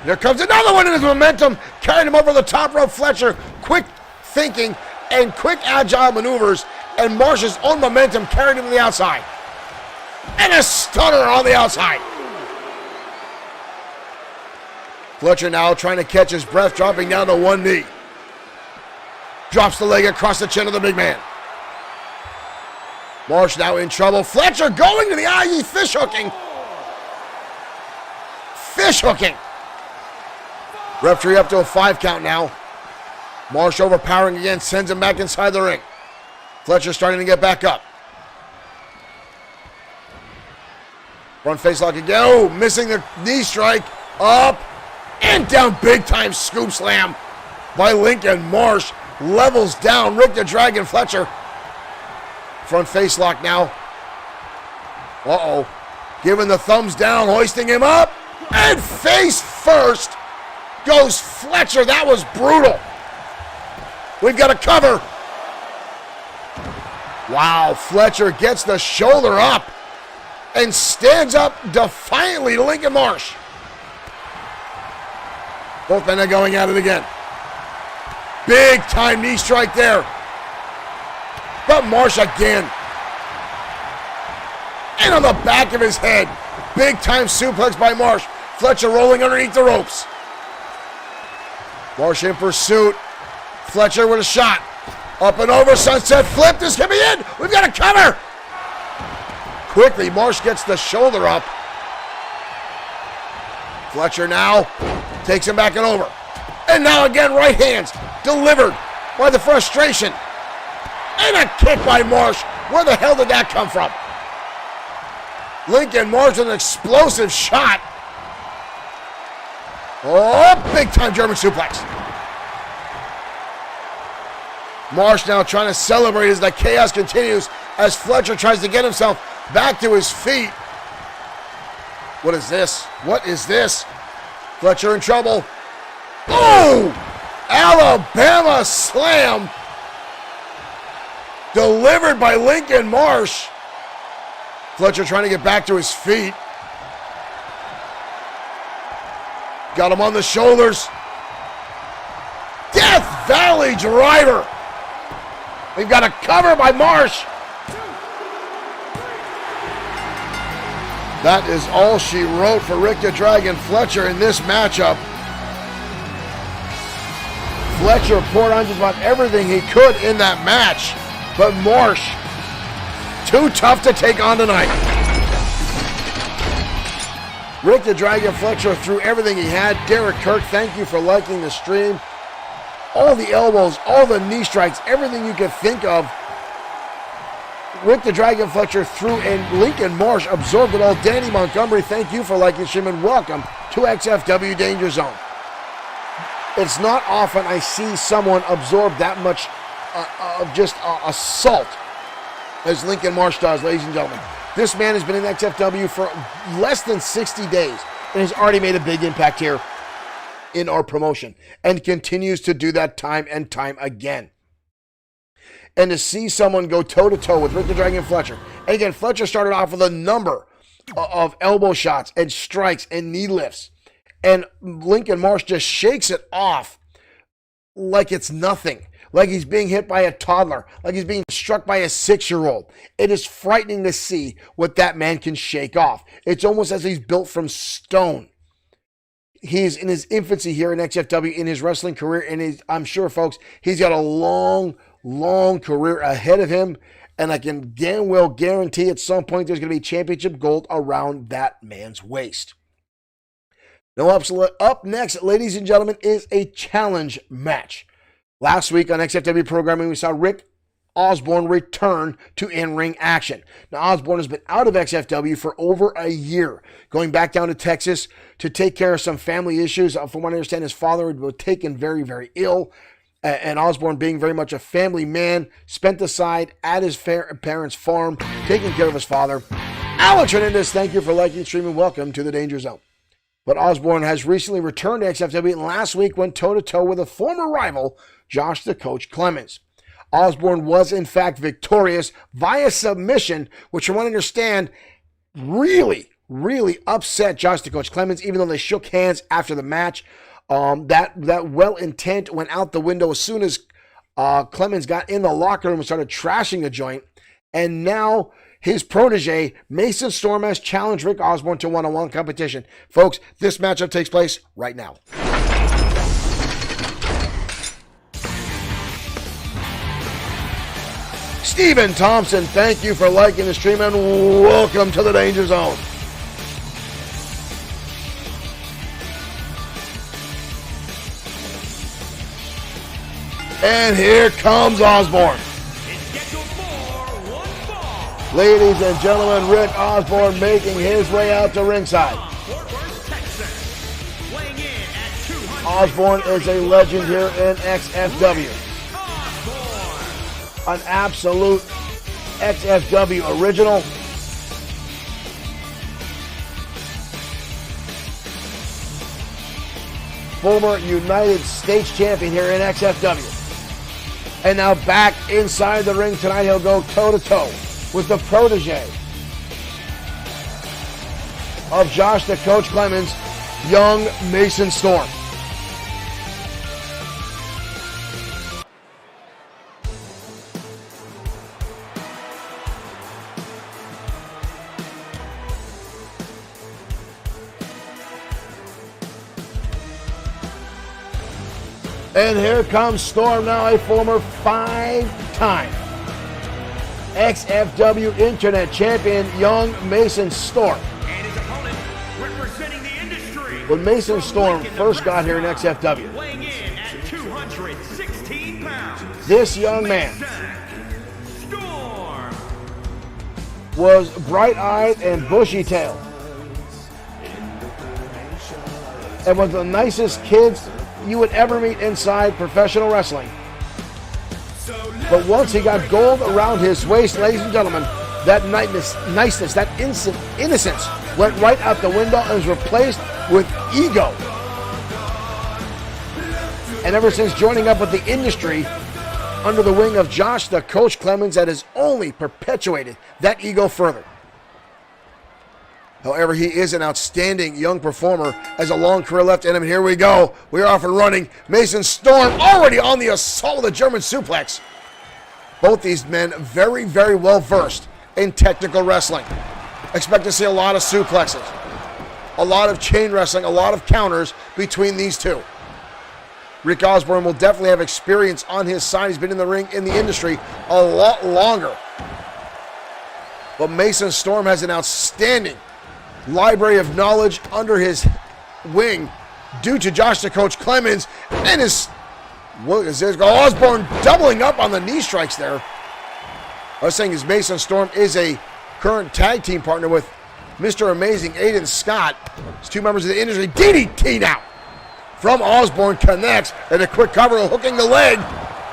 There comes another one in his momentum, carrying him over the top rope. Fletcher, quick thinking and quick agile maneuvers, and Marsh's own momentum carried him to the outside. And a stunner on the outside. Fletcher now trying to catch his breath, dropping down to one knee. Drops the leg across the chin of the big man. Marsh now in trouble. Fletcher going to the eye, he fish hooking. Fish hooking. Referee up to a 5 count now. Marsh overpowering again, sends him back inside the ring. Fletcher starting to get back up. Front face lock again. Missing the knee strike. Up and down, big time scoop slam by Lincoln Marsh. Levels down Rick the Dragon Fletcher. Front face lock now. Giving the thumbs down, hoisting him up. And face first goes Fletcher. That was brutal. We've got a cover. Wow, Fletcher gets the shoulder up and stands up defiantly to Lincoln Marsh. Both men are going at it again. Big time knee strike there. But Marsh again. And on the back of his head. Big time suplex by Marsh. Fletcher rolling underneath the ropes. Marsh in pursuit. Fletcher with a shot. Up and over, sunset flip. This can be it. We've got a cover. Quickly, Marsh gets the shoulder up. Fletcher now takes him back and over. And now again, right hands delivered by the frustration. And a kick by Marsh. Where the hell did that come from? Lincoln Marsh with an explosive shot. Oh, big time German suplex. Marsh now trying to celebrate as the chaos continues as Fletcher tries to get himself back to his feet. What is this? What is this? Fletcher in trouble. Oh! Alabama slam. Delivered by Lincoln Marsh. Fletcher trying to get back to his feet. Got him on the shoulders. Death Valley driver. We've got a cover by Marsh. That is all she wrote for Rick the Dragon Fletcher in this matchup. Fletcher poured on just about everything he could in that match. But Marsh, too tough to take on tonight. Rick the Dragon Fletcher threw everything he had. Derek Kirk, thank you for liking the stream. All the elbows, all the knee strikes, everything you could think of. Rick the Dragon Fletcher threw, and Lincoln Marsh absorbed it all. Danny Montgomery, thank you for liking the stream, and welcome to XFW Danger Zone. It's not often I see someone absorb that much of just assault as Lincoln Marsh does, ladies and gentlemen. This man has been in XFW for less than 60 days and has already made a big impact here in our promotion and continues to do that time and time again. And to see someone go toe-to-toe with Rick the Dragon Fletcher, and again, Fletcher started off with a number of elbow shots and strikes and knee lifts, and Lincoln Marsh just shakes it off like it's nothing. Like he's being hit by a toddler, like he's being struck by a 6-year-old. It is frightening to see what that man can shake off. It's almost as he's built from stone. He's in his infancy here in XFW in his wrestling career, and I'm sure, folks, he's got a long, long career ahead of him, and I can damn well guarantee at some point there's going to be championship gold around that man's waist. Now, up next, ladies and gentlemen, is a challenge match. Last week on XFW programming, we saw Rick Osborne return to in-ring action. Now, Osborne has been out of XFW for over a year, going back down to Texas to take care of some family issues. From what I understand, his father had been taken very, very ill, and Osborne, being very much a family man, spent the side at his parents' farm, taking care of his father. Alex Hernandez, thank you for liking the stream, and welcome to the Danger Zone. But Osborne has recently returned to XFW, and last week went toe-to-toe with a former rival, Josh the Coach Clemens. Osborne was, in fact, victorious via submission, which, from what I understand, really, really upset Josh the Coach Clemens, even though they shook hands after the match. That well intent went out the window as soon as Clemens got in the locker room and started trashing the joint. And now his protege, Mason Storm, has challenged Rick Osborne to one-on-one competition. Folks, this matchup takes place right now. Stephen Thompson, thank you for liking the stream, and welcome to the Danger Zone. And here comes Osborne. Ladies and gentlemen, Rick Osborne making his way out to ringside. Osborne is a legend here in XFW. An absolute XFW original. Former United States champion here in XFW. And now back inside the ring tonight, he'll go toe-to-toe with the protege of Josh the Coach Clemens, young Mason Storm. And here comes Storm, now a former 5-time XFW Internet Champion, young Mason Storm. And his opponent, representing the industry. When Mason Storm first got here in XFW, Weighing in at 216 pounds. this young man Storm. was bright-eyed and bushy-tailed, and one of the nicest kids you would ever meet inside professional wrestling. But once he got gold around his waist, ladies and gentlemen, that niceness, that innocence went right out the window and was replaced with ego. And ever since joining up with the industry under the wing of Josh the Coach Clemens, that has only perpetuated that ego further. However, he is an outstanding young performer, has a long career left in him. Here we go. We're off and running. Mason Storm already on the assault with a German suplex. Both these men very, very well versed in technical wrestling. Expect to see a lot of suplexes, a lot of chain wrestling, a lot of counters between these two. Rick Osborne will definitely have experience on his side. He's been in the ring, in the industry, a lot longer. But Mason Storm has an outstanding library of knowledge under his wing due to Josh the Coach Clemens and his Osborne doubling up on the knee strikes there. I was saying his Mason Storm is a current tag team partner with Mr. Amazing Aiden Scott. He's two members of the industry. DDT now from Osborne, connects, and a quick cover hooking the leg.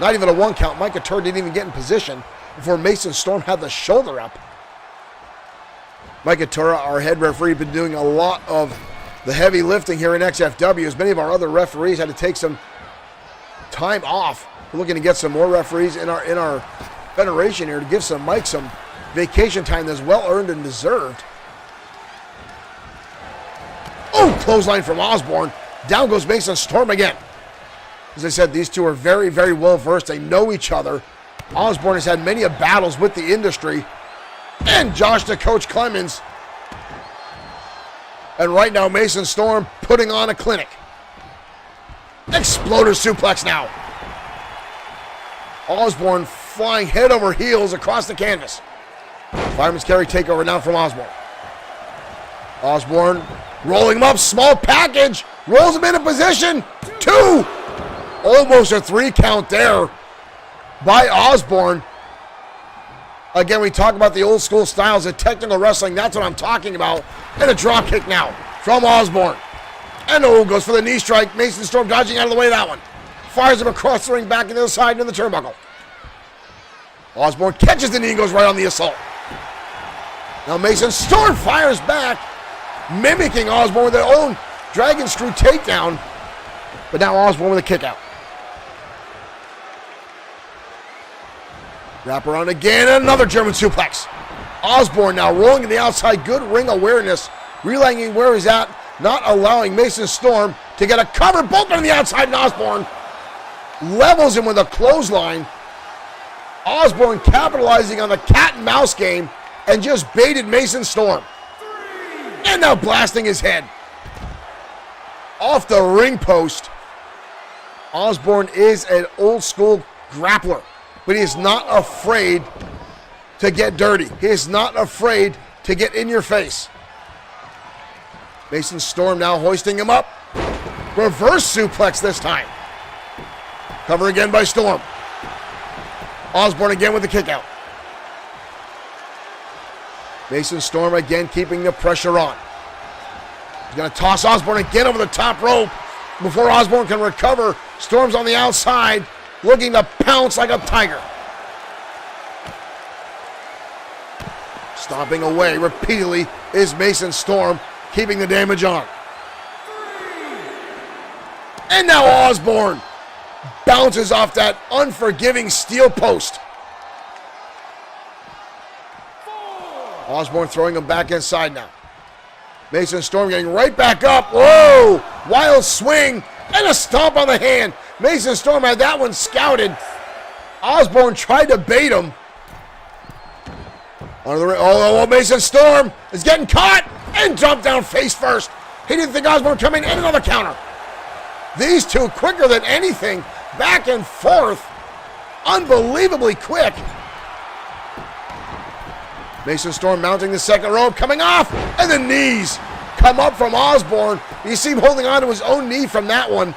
Not even a 1 count. Mike Couture didn't even get in position before Mason Storm had the shoulder up. Mike Couture, our head referee, been doing a lot of the heavy lifting here in XFW, as many of our other referees had to take some time off. We're looking to get some more referees in our federation here to give Mike some vacation time that's well earned and deserved. Oh, clothesline from Osborne. Down goes Mason Storm again. As I said, these two are very, very well versed. They know each other. Osborne has had many battles with the industry. And Josh the Coach Clemens. And right now, Mason Storm putting on a clinic. Exploder suplex now. Osborne flying head over heels across the canvas. Fireman's carry takeover now from Osborne. Osborne rolling him up, small package. Rolls him into position. 2. Almost a 3 count there by Osborne. Again, we talk about the old school styles of technical wrestling. That's what I'm talking about. And a drop kick now from Osborne. And goes for the knee strike. Mason Storm dodging out of the way of that one. Fires him across the ring, back into the side, into the turnbuckle. Osborne catches the knee and goes right on the assault. Now Mason Storm fires back, mimicking Osborne with their own dragon screw takedown. But now Osborne with a kick out. Wrap around again, another German suplex. Osborne now rolling to the outside, good ring awareness, relaying where he's at, not allowing Mason Storm to get a cover, both on the outside, and Osborne levels him with a clothesline. Osborne capitalizing on the cat and mouse game and just baited Mason Storm. And now blasting his head off the ring post. Osborne is an old school grappler, but he is not afraid to get dirty. He is not afraid to get in your face. Mason Storm now hoisting him up. Reverse suplex this time. Cover again by Storm. Osborne again with the kick out. Mason Storm again keeping the pressure on. He's going to toss Osborne again over the top rope. Before Osborne can recover, Storm's on the outside, looking to pounce like a tiger. Stomping away repeatedly is Mason Storm, keeping the damage on. And now Osborne bounces off that unforgiving steel post. Osborne throwing him back inside now. Mason Storm getting right back up. Whoa! Wild swing and a stomp on the hand. Mason Storm had that one scouted. Osborne tried to bait him. Under the ring. Oh, Mason Storm is getting caught and jumped down face first. He didn't think Osborne would come in, and another counter. These two quicker than anything. Back and forth. Unbelievably quick. Mason Storm mounting the second rope, coming off, and the knees come up from Osborne. You see him holding on to his own knee from that one.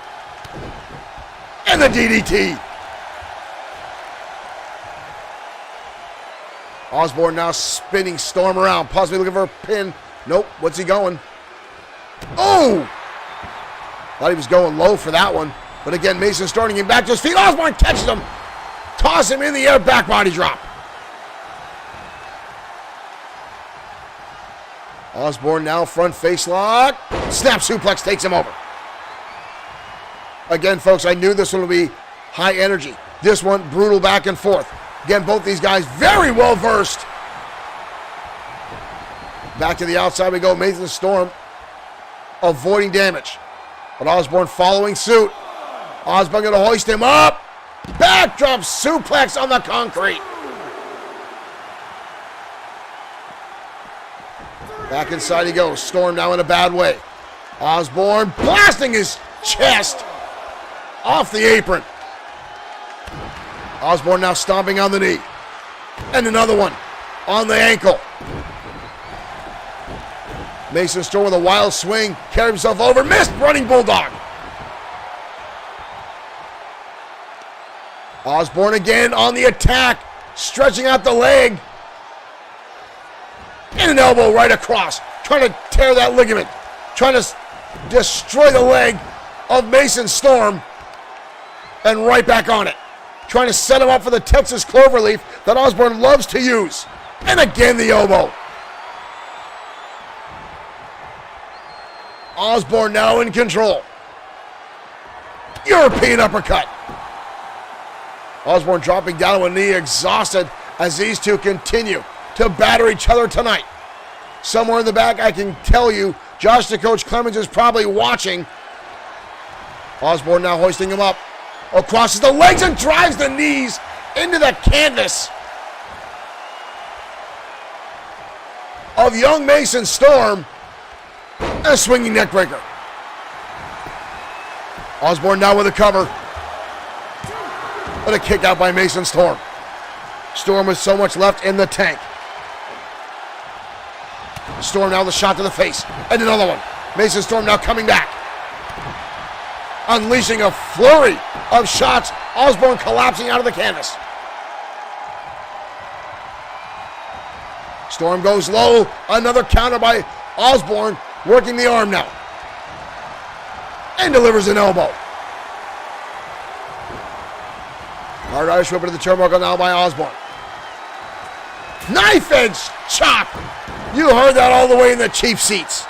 And the DDT. Osborne now spinning Storm around, possibly looking for a pin. Nope, what's he going? Oh! Thought he was going low for that one. But again, Mason starting him back to his feet. Osborne catches him. Toss him in the air, back body drop. Osborne now front face lock. Snap suplex takes him over. Again, folks, I knew this one would be high energy. This one, brutal back and forth. Again, both these guys very well versed. Back to the outside we go. Mason Storm avoiding damage. But Osborne following suit. Osborne going to hoist him up. Backdrop suplex on the concrete. Back inside he goes. Storm now in a bad way. Osborne blasting his chest off the apron. Osborne now stomping on the knee. And another one on the ankle. Mason Storm with a wild swing. Carried himself over. Missed running bulldog. Osborne again on the attack. Stretching out the leg. And an elbow right across. Trying to tear that ligament. Trying to destroy the leg of Mason Storm. And right back on it. Trying to set him up for the Texas Cloverleaf that Osborne loves to use. And again the elbow. Osborne now in control. European uppercut. Osborne dropping down on a knee, exhausted as these two continue to batter each other tonight. Somewhere in the back, I can tell you, Josh the Coach Clemens is probably watching. Osborne now hoisting him up. Crosses the legs and drives the knees into the canvas of young Mason Storm. A swinging neck breaker. Osborne now with a cover. What a kick out by Mason Storm. Storm with so much left in the tank. Storm now the shot to the face. And another one. Mason Storm now coming back. Unleashing a flurry of shots. Osborne collapsing out of the canvas. Storm goes low. Another counter by Osborne. Working the arm now. And delivers an elbow. Hard Irish whip into the turnbuckle now by Osborne. Knife edge chop. You heard that all the way in the cheap seats.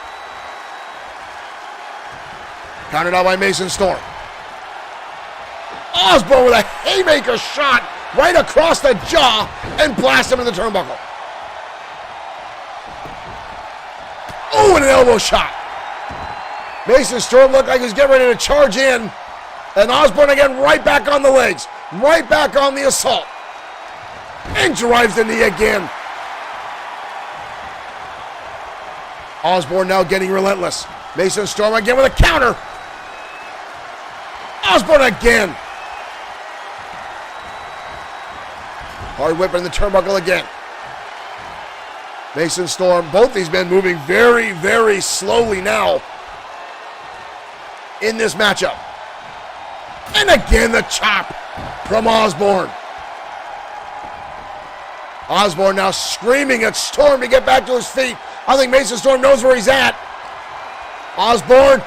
Countered out by Mason Storm. Osborne with a haymaker shot right across the jaw and blast him in the turnbuckle. Oh, and an elbow shot. Mason Storm looked like he was getting ready to charge in. And Osborne again right back on the legs. Right back on the assault. And drives the knee again. Osborne now getting relentless. Mason Storm again with a counter. Osborne again. Hard whip in the turnbuckle again. Mason Storm, both these men moving very, very slowly now in this matchup. And again the chop from Osborne. Osborne now screaming at Storm to get back to his feet. I think Mason Storm knows where he's at. Osborne,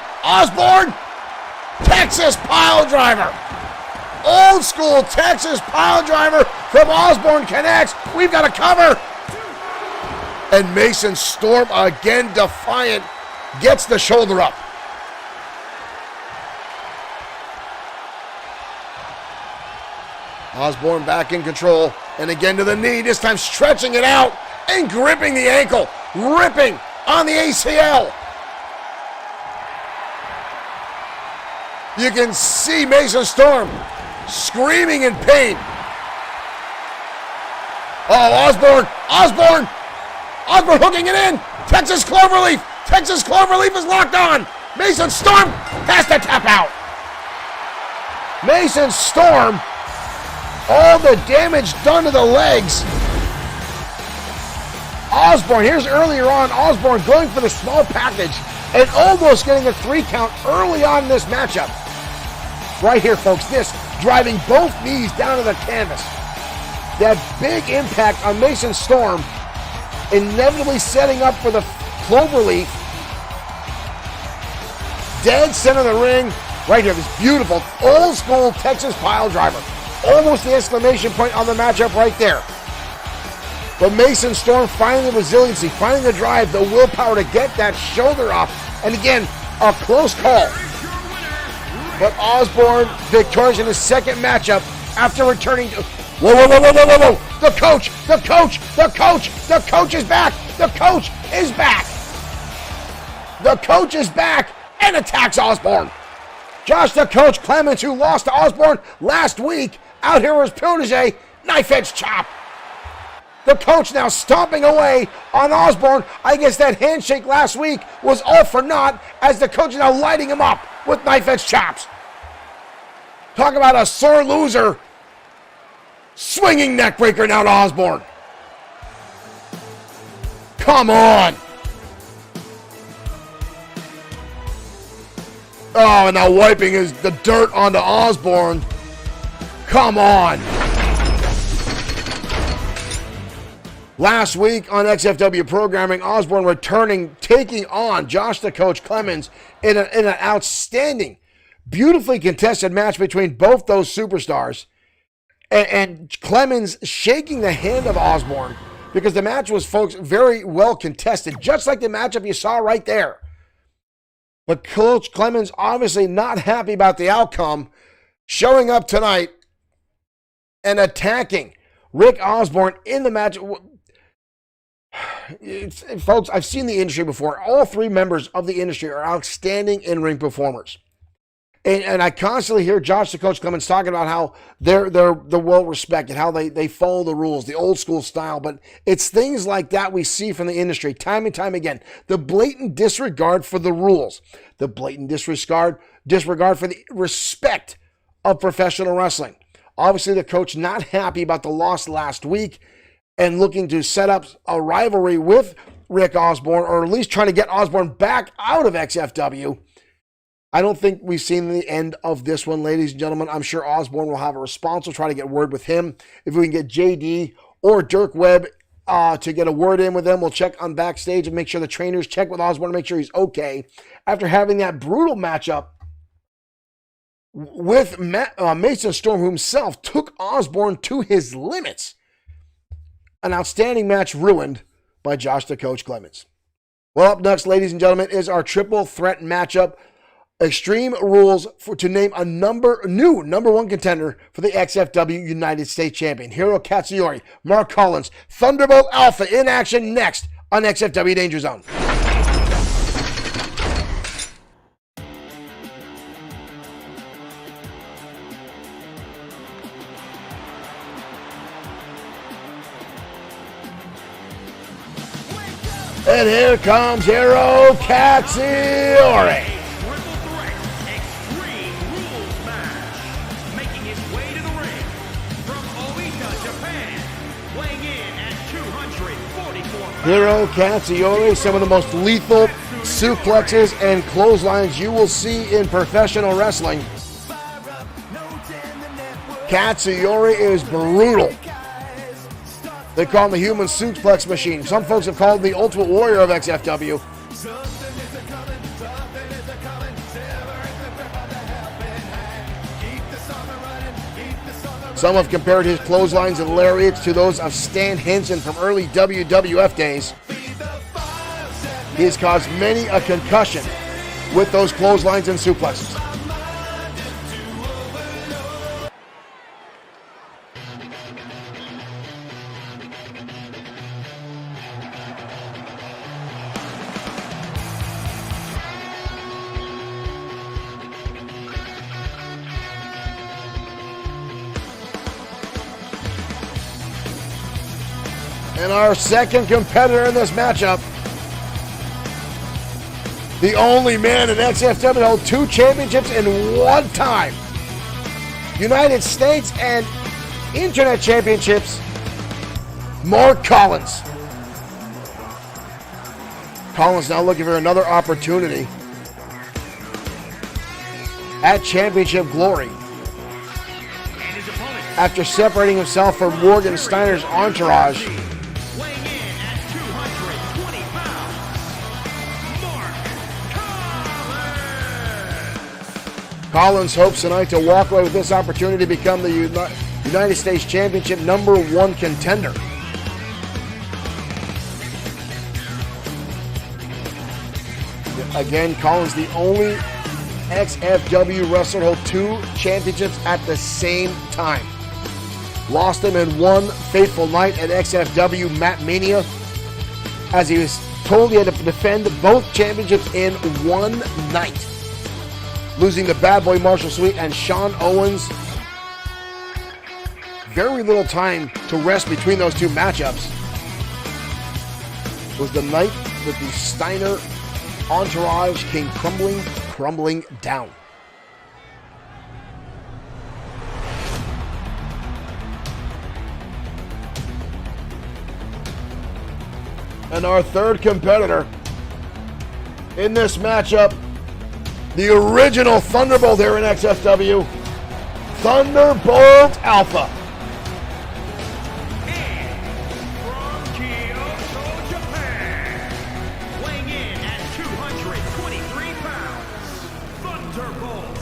Texas pile driver. Old school Texas pile driver from Osborne connects. We've got a cover. And Mason Storm again defiant, gets the shoulder up. Osborne back in control, and again to the knee, this time stretching it out and gripping the ankle, ripping on the ACL. You can see Mason Storm screaming in pain. Oh, Osborne hooking it in. Texas Cloverleaf is locked on. Mason Storm has to tap out. Mason Storm. All the damage done to the legs. Osborne, here's earlier on, Osborne going for the small package and almost getting a 3 count early on in this matchup. Right here, folks, this driving both knees down to the canvas. That big impact on Mason Storm, inevitably setting up for the cloverleaf. Dead center of the ring. Right here, this beautiful old school Texas pile driver. Almost the exclamation point on the matchup right there. But Mason Storm finding the resiliency, finding the drive, the willpower to get that shoulder up. And again, a close call. But Osborne victorious in his second matchup after returning to... Whoa, whoa, whoa, whoa, whoa, whoa, whoa. The coach is back. The coach is back. The coach is back and attacks Osborne. Josh the Coach Clemens, who lost to Osborne last week, out here with his protege, knife edge chop. The coach now stomping away on Osborne. I guess that handshake last week was all for naught, as the coach is now lighting him up with knife edge chops. Talk about a sore loser. Swinging neck breaker now to Osborne. Come on. Oh, and now wiping the dirt onto Osborne. Come on. Last week on XFW programming, Osborne returning, taking on Josh the Coach Clemens in an outstanding, beautifully contested match between both those superstars. And Clemens shaking the hand of Osborne because the match was, folks, very well contested, just like the matchup you saw right there. But Coach Clemens obviously not happy about the outcome, showing up tonight and attacking Rick Osborne in the match. Folks, I've seen the industry before. All 3 members of the industry are outstanding in-ring performers. And I constantly hear Josh the Coach Clemens talking about how they're well-respected, how they follow the rules, the old-school style. But it's things like that we see from the industry time and time again. The blatant disregard for the rules. The blatant disregard for the respect of professional wrestling. Obviously, the coach not happy about the loss last week and looking to set up a rivalry with Rick Osborne, or at least trying to get Osborne back out of XFW. I don't think we've seen the end of this one, ladies and gentlemen. I'm sure Osborne will have a response. We'll try to get word with him. If we can get JD or Dirk Webb to get a word in with them, we'll check on backstage and make sure the trainers check with Osborne to make sure he's okay. After having that brutal matchup with Mason Storm, who himself took Osborne to his limits. An outstanding match ruined by Josh the Coach Clemens. Well, up next, ladies and gentlemen, is our triple threat matchup. Extreme Rules to name a new number 1 contender for the XFW United States Champion. Hiro Katsuyori, Mark Collins, Thunderbolt Alpha in action next on XFW Danger Zone. And here comes Hiro Katsuyori. Hiro Katsuyori, some of the most lethal suplexes and clotheslines you will see in professional wrestling. Katsuyori is brutal. They call him the human suplex machine. Some folks have called him the Ultimate Warrior of XFW. Some have compared his clotheslines and lariats to those of Stan Henson from early WWF days. He has caused many a concussion with those clotheslines and suplexes. And our second competitor in this matchup, the only man in XFW to hold 2 championships in one time. United States and Internet Championships, Mark Collins. Collins now looking for another opportunity at championship glory. And his opponent, After separating himself from Morgan Steiner's entourage, weighing in at 220 pounds, Mark Collins. Collins hopes tonight to walk away with this opportunity to become the United States Championship #1 contender. Again, Collins, the only XFW wrestler to hold 2 championships at the same time. Lost them in one fateful night at XFW Mat Mania, as he was told he had to defend both championships in one night, losing to Bad Boy Marshall Sweet and Sean Owens. Very little time to rest between those 2 matchups. It was the night that the Steiner entourage came crumbling down. And our third competitor in this matchup, the original Thunderbolt here in XFW, Thunderbolt Alpha. From Kyoto, Japan, weighing in at 223 pounds, Thunderbolt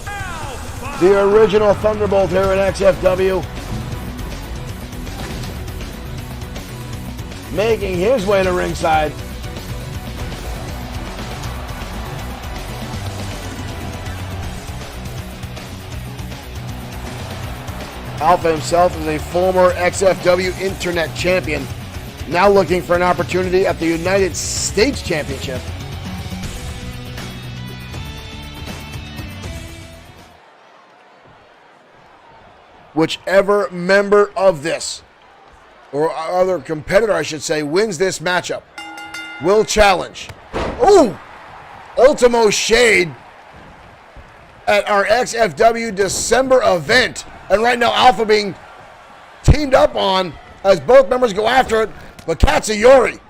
Alpha. The original Thunderbolt here in XFW. Making his way to ringside. Alpha himself is a former XFW Internet Champion, now looking for an opportunity at the United States Championship. Whichever member of this, or other competitor, I should say, wins this matchup, will challenge. Ooh! Ultimo Shade at our XFW December event. And right now, Alpha being teamed up on as both members go after it. But Katsuyori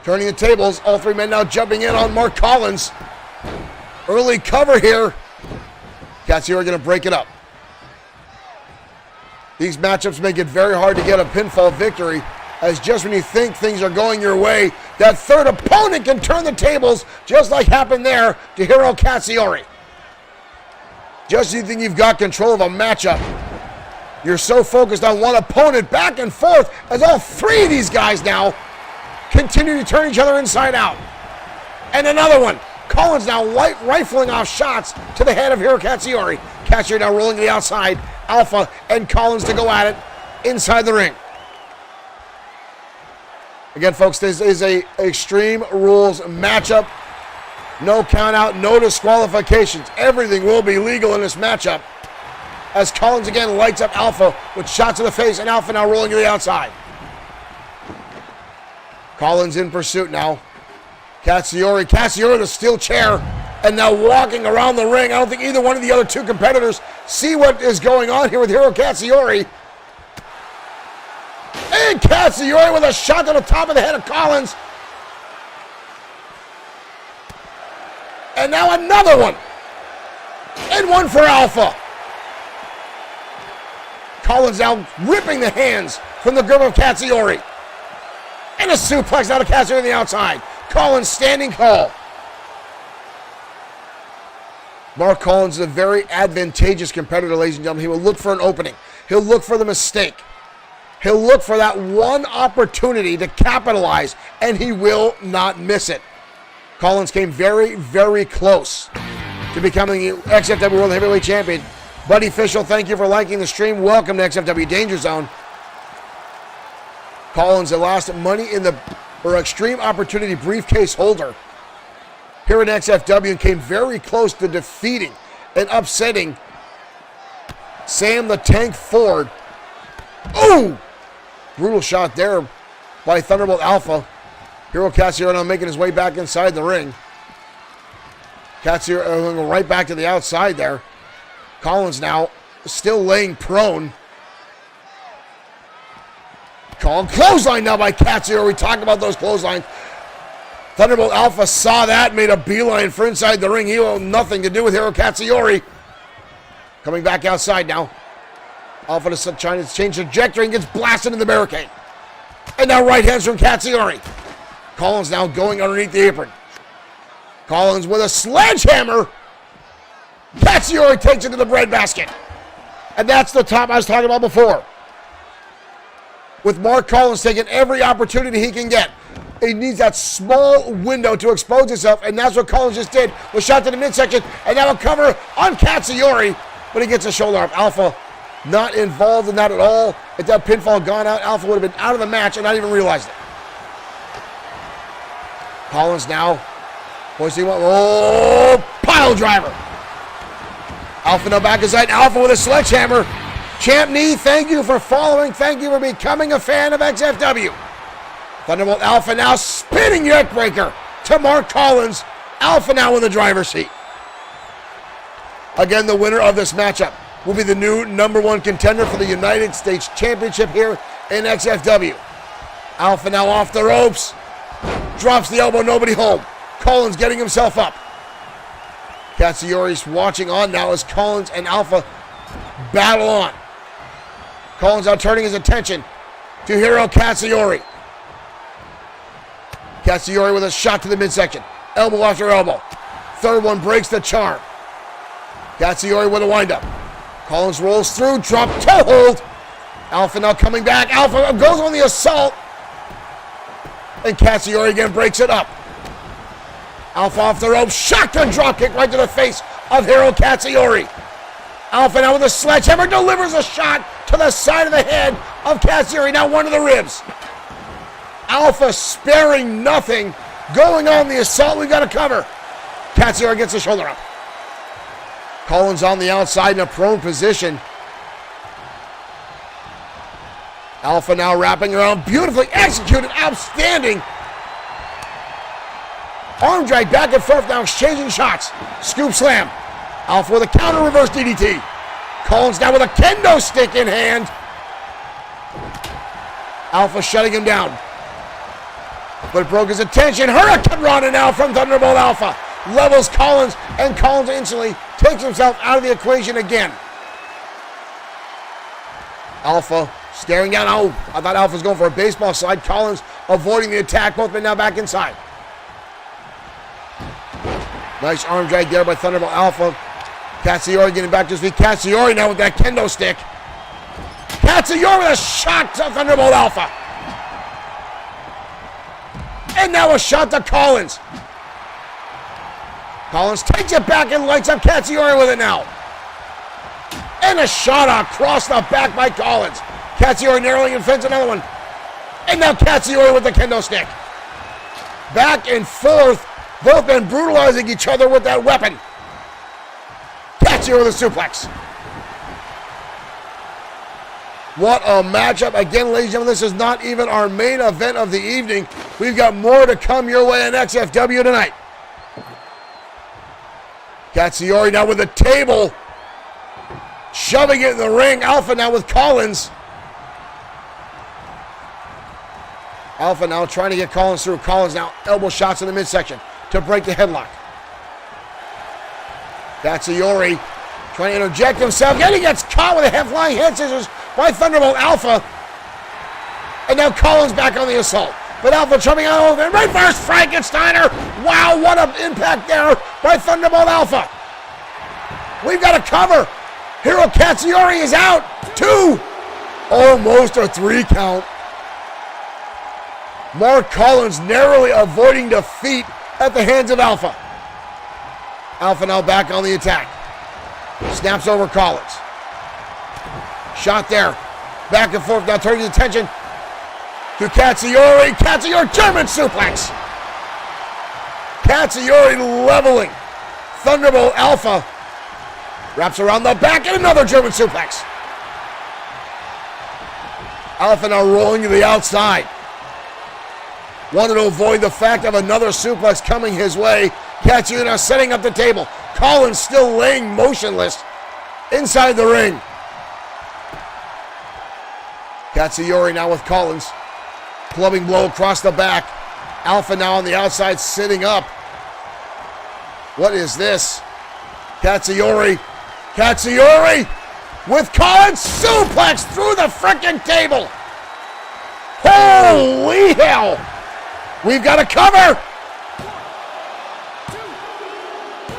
turning the tables. All 3 men now jumping in on Mark Collins. Early cover here. Katsuyori going to break it up. These matchups make it very hard to get a pinfall victory, as just when you think things are going your way, that third opponent can turn the tables, just like happened there to Hiro Katsuyori. Just as you think you've got control of a matchup, you're so focused on one opponent back and forth, as all 3 of these guys now continue to turn each other inside out. And another one. Collins now rifling off shots to the head of Hiro Katsuyori. Katsuyori now rolling to the outside. Alpha and Collins to go at it inside the ring. Again, folks, this is a Extreme Rules matchup. No count out, no disqualifications. Everything will be legal in this matchup, as Collins again lights up Alpha with shots to the face, and Alpha now rolling to the outside. Collins in pursuit now. Katsuyori the steel chair, and now walking around the ring. I don't think either one of the other 2 competitors see what is going on here with Hiro Katsuyori. And Katsuyori with a shot to the top of the head of Collins. And now another one. And one for Alpha. Collins now ripping the hands from the grip of Katsuyori. And a suplex out of Katsuyori on the outside. Collins standing tall. Mark Collins is a very advantageous competitor, ladies and gentlemen. He will look for an opening. He'll look for the mistake. He'll look for that one opportunity to capitalize, and he will not miss it. Collins came very, very close to becoming the XFW World Heavyweight Champion. Buddy Fischel, thank you for liking the stream. Welcome to XFW Danger Zone. Collins, the last Extreme Opportunity briefcase holder here in XFW, and came very close to defeating and upsetting Sam the Tank Ford. Ooh! Brutal shot there by Thunderbolt Alpha. Hiro Katsuyori now making his way back inside the ring. Katsuyori going right back to the outside there. Collins now still laying prone. Called clothesline now by Katsuyori. We talk about those clotheslines. Thunderbolt Alpha saw that, made a beeline for inside the ring. He will have nothing to do with Hiro Katsuyori. Coming back outside now. Alpha is trying to change trajectory and gets blasted in the barricade. And now right hands from Katsuyori. Collins now going underneath the apron. Collins with a sledgehammer. Katsuyori takes it to the breadbasket. And that's the top I was talking about before. With Mark Collins taking every opportunity he can get. He needs that small window to expose himself, and that's what Collins just did. Was shot to the midsection, and now a cover on Katsuyori, but he gets a shoulder up. Alpha not involved in that at all. If that pinfall had gone out, Alpha would have been out of the match and not even realized it. Collins now. Pile driver. Alpha now back inside. Alpha with a sledgehammer. Champ Knee, thank you for following. Thank you for becoming a fan of XFW. Thunderbolt Alpha now spinning neckbreaker to Mark Collins. Alpha now in the driver's seat. Again, the winner of this matchup will be the new #1 contender for the United States Championship here in XFW. Alpha now off the ropes. Drops the elbow, nobody home. Collins getting himself up. Katsuyori's watching on now as Collins and Alpha battle on. Collins now turning his attention to Hiro Katsuyori. Katsuyori with a shot to the midsection. Elbow after elbow. Third one breaks the charm. Katsuyori with a windup. Collins rolls through, drop toe hold. Alpha now coming back. Alpha goes on the assault. And Katsuyori again breaks it up. Alpha off the rope. Shotgun drop kick right to the face of Hiro Katsuyori. Alpha now with a sledgehammer delivers a shot to the side of the head of Katsuyori. Now one of the ribs. Alpha sparing nothing. Going on the assault. We've got to cover. Katsuyori gets the shoulder up. Collins on the outside in a prone position. Alpha now wrapping around. Beautifully executed. Outstanding. Arm drag back and forth now, exchanging shots. Scoop slam. Alpha with a counter reverse DDT. Collins now with a kendo stick in hand. Alpha shutting him down. But broke his attention. Hurricane Rana now from Thunderbolt Alpha. Levels Collins, and Collins instantly takes himself out of the equation again. Alpha staring down. Oh, I thought Alpha was going for a baseball slide. Collins avoiding the attack. Both men now back inside. Nice arm drag there by Thunderbolt Alpha. Katsuyori getting back to his feet. Katsuyori now with that kendo stick. Katsuyori with a shot to Thunderbolt Alpha. And now a shot to Collins. Collins takes it back and lights up Katsuyori with it now. And a shot across the back by Collins. Katsuyori narrowing and fends another one. And now Katsuyori with the kendo stick. Back and forth. Both men brutalizing each other with that weapon. Katsuyori with a suplex. What a matchup. Again, ladies and gentlemen, this is not even our main event of the evening. We've got more to come your way in XFW tonight. Katsuyori now with the table. Shoving it in the ring. Alpha now with Collins. Alpha now trying to get Collins through. Collins now elbow shots in the midsection to break the headlock. Katsuyori trying to interject himself. And he gets caught with a flying head scissors by Thunderbolt Alpha. And now Collins back on the assault. But Alpha jumping out over and reverse Frankensteiner. Wow, what an impact there by Thunderbolt Alpha. We've got to cover. Hiro Katsuyori is out. 2. Almost a 3 count. Mark Collins narrowly avoiding defeat at the hands of Alpha. Alpha now back on the attack. Snaps over Collins. Shot there. Back and forth now turning his attention to Katsuyori. Katsuyori German suplex. Katsuyori leveling. Thunderbolt Alpha wraps around the back and another German suplex. Alpha now rolling to the outside. Wanted to avoid the fact of another suplex coming his way. Katsuyori now setting up the table. Collins still laying motionless. inside the ring. Katsuyori now with Collins. Clubbing blow across the back. Alpha now on the outside sitting up. What is this? Katsuyori. Katsuyori with Collins. Suplex through the frickin' table. Holy hell. We've got a cover.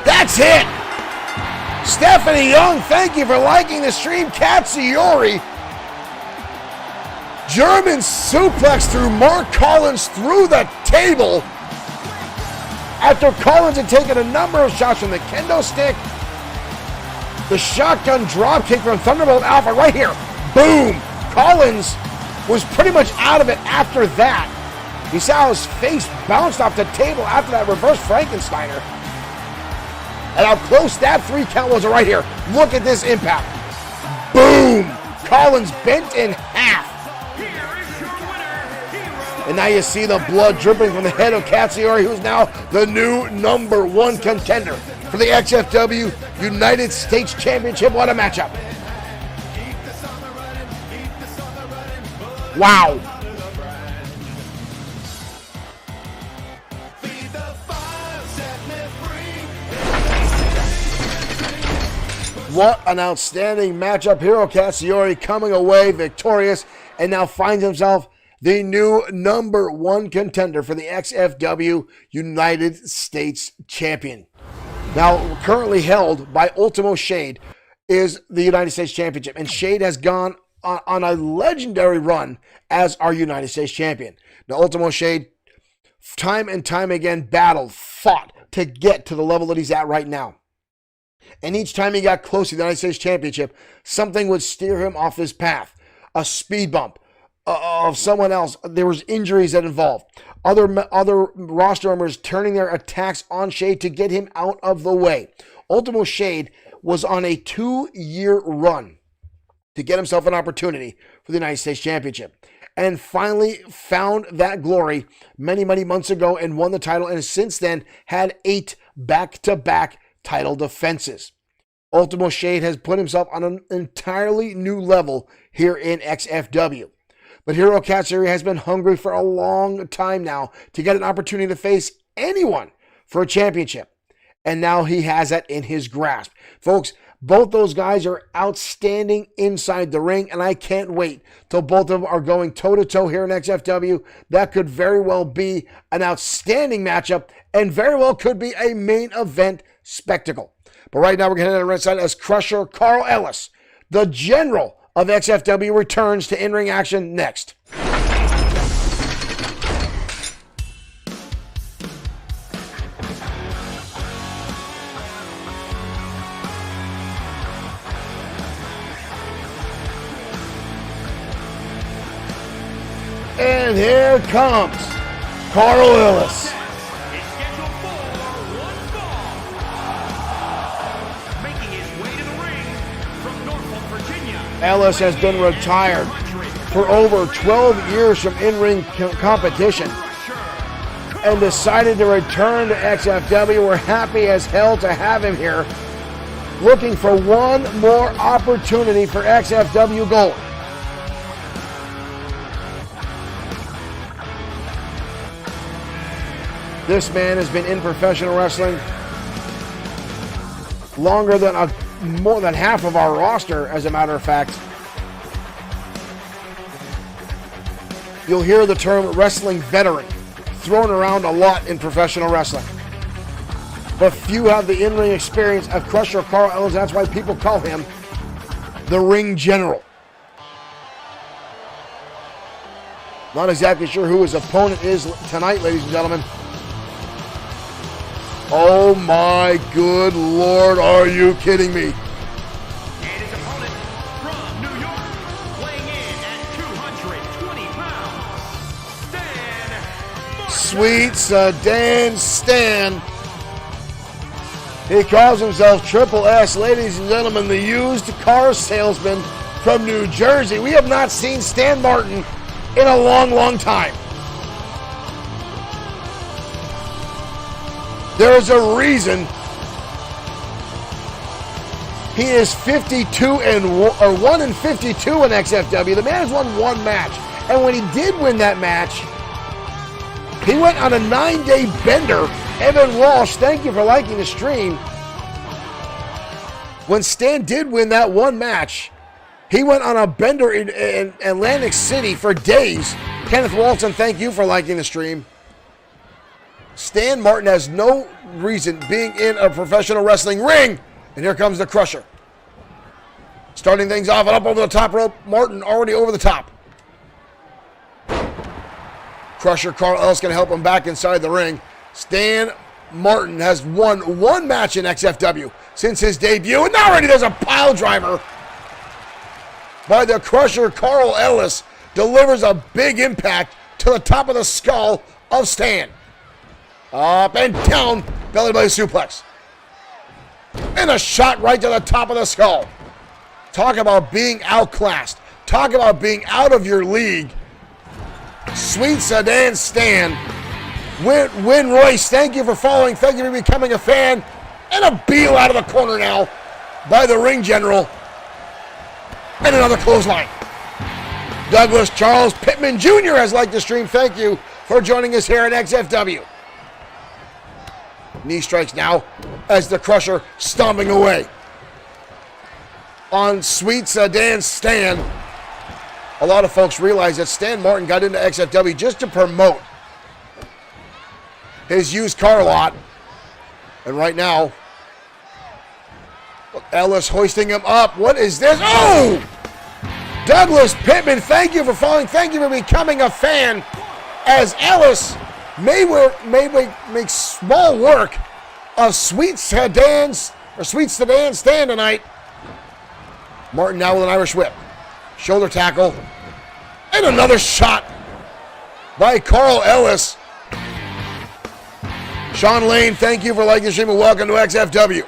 That's it. Stephanie Young, thank you for liking the stream. Katsuyori. German suplex through Mark Collins through the table. After Collins had taken a number of shots from the kendo stick. The shotgun drop kick from Thunderbolt Alpha right here. Boom. Collins was pretty much out of it after that. He saw his face bounced off the table after that reverse Frankensteiner. And how close that 3 count was right here. Look at this impact. Boom. Collins bent in half. And now you see the blood dripping from the head of Katsuyori, who's now the new #1 contender for the XFW United States Championship. What a matchup. Wow. What an outstanding matchup. Hiro Katsuyori coming away victorious and now finds himself the new #1 contender for the XFW United States Champion. Now, currently held by Ultimo Shade is the United States Championship. And Shade has gone on a legendary run as our United States Champion. Now, Ultimo Shade, time and time again, battled, fought to get to the level that he's at right now. And each time he got close to the United States Championship, something would steer him off his path. A speed bump of someone else. There was injuries that involved. Other roster members turning their attacks on Shade to get him out of the way. Ultimo Shade was on a 2-year run to get himself an opportunity for the United States Championship. And finally found that glory many, many months ago and won the title. And since then had 8 back-to-back title defenses. Ultimo Shade has put himself on an entirely new level here in XFW. But Hiro Katsuyori has been hungry for a long time now to get an opportunity to face anyone for a championship. And now he has that in his grasp. Folks, both those guys are outstanding inside the ring, and I can't wait till both of them are going toe-to-toe here in XFW. That could very well be an outstanding matchup and very well could be a main event spectacle. But right now we're going to head to the red side as Crusher Carl Ellis, the general of XFW, returns to in-ring action next. And here comes Carl Ellis. Ellis has been retired for over 12 years from in-ring competition and decided to return to XFW. We're happy as hell to have him here, looking for one more opportunity for XFW Gold. This man has been in professional wrestling longer than more than half of our roster, as a matter of fact. You'll hear the term wrestling veteran thrown around a lot in professional wrestling, but few have the in-ring experience of Crusher Carl Ellis. That's why people call him the Ring General. Not exactly sure who his opponent is tonight, ladies and gentlemen. Oh my good Lord, are you kidding me? And his opponent from New York, weighing in at 220 pounds, Sweet Sedan Stan. He calls himself Triple S, ladies and gentlemen, the used car salesman from New Jersey. We have not seen Stan Martin in a long, long time. There is a reason He is 52 and or 1 and 52 in XFW. The man has won one match. And when he did win that match, he went on a 9-day bender. Evan Walsh, thank you for liking the stream. When Stan did win that one match, he went on a bender in Atlantic City for days. Kenneth Walton, thank you for liking the stream. Stan Martin has no reason being in a professional wrestling ring. And here comes the Crusher. Starting things off and up over the top rope. Martin already over the top. Crusher Carl Ellis going to help him back inside the ring. Stan Martin has won one match in XFW since his debut. And already there's a pile driver by the Crusher. Carl Ellis delivers a big impact to the top of the skull of Stan. Up and down, belly to belly suplex. And a shot right to the top of the skull. Talk about being outclassed. Talk about being out of your league. Sweet Sedan Stan. Win Royce, thank you for following. Thank you for becoming a fan. And a Beal out of the corner now by the ring general. And another clothesline. Douglas Charles Pittman Jr. has liked the stream. Thank you for joining us here at XFW. Knee strikes now as the Crusher stomping away on Sweet Sedan Stan. A lot of folks realize that Stan Martin got into XFW just to promote his used car lot. And right now, Ellis hoisting him up. What is this? Oh! Douglas Pittman, thank you for following. Thank you for becoming a fan. As Ellis may make small work of Sweet Sedan Stan tonight. Martin now with an Irish whip. Shoulder tackle. And another shot by Carl Ellis. Sean Lane, thank you for liking the stream and welcome to XFW.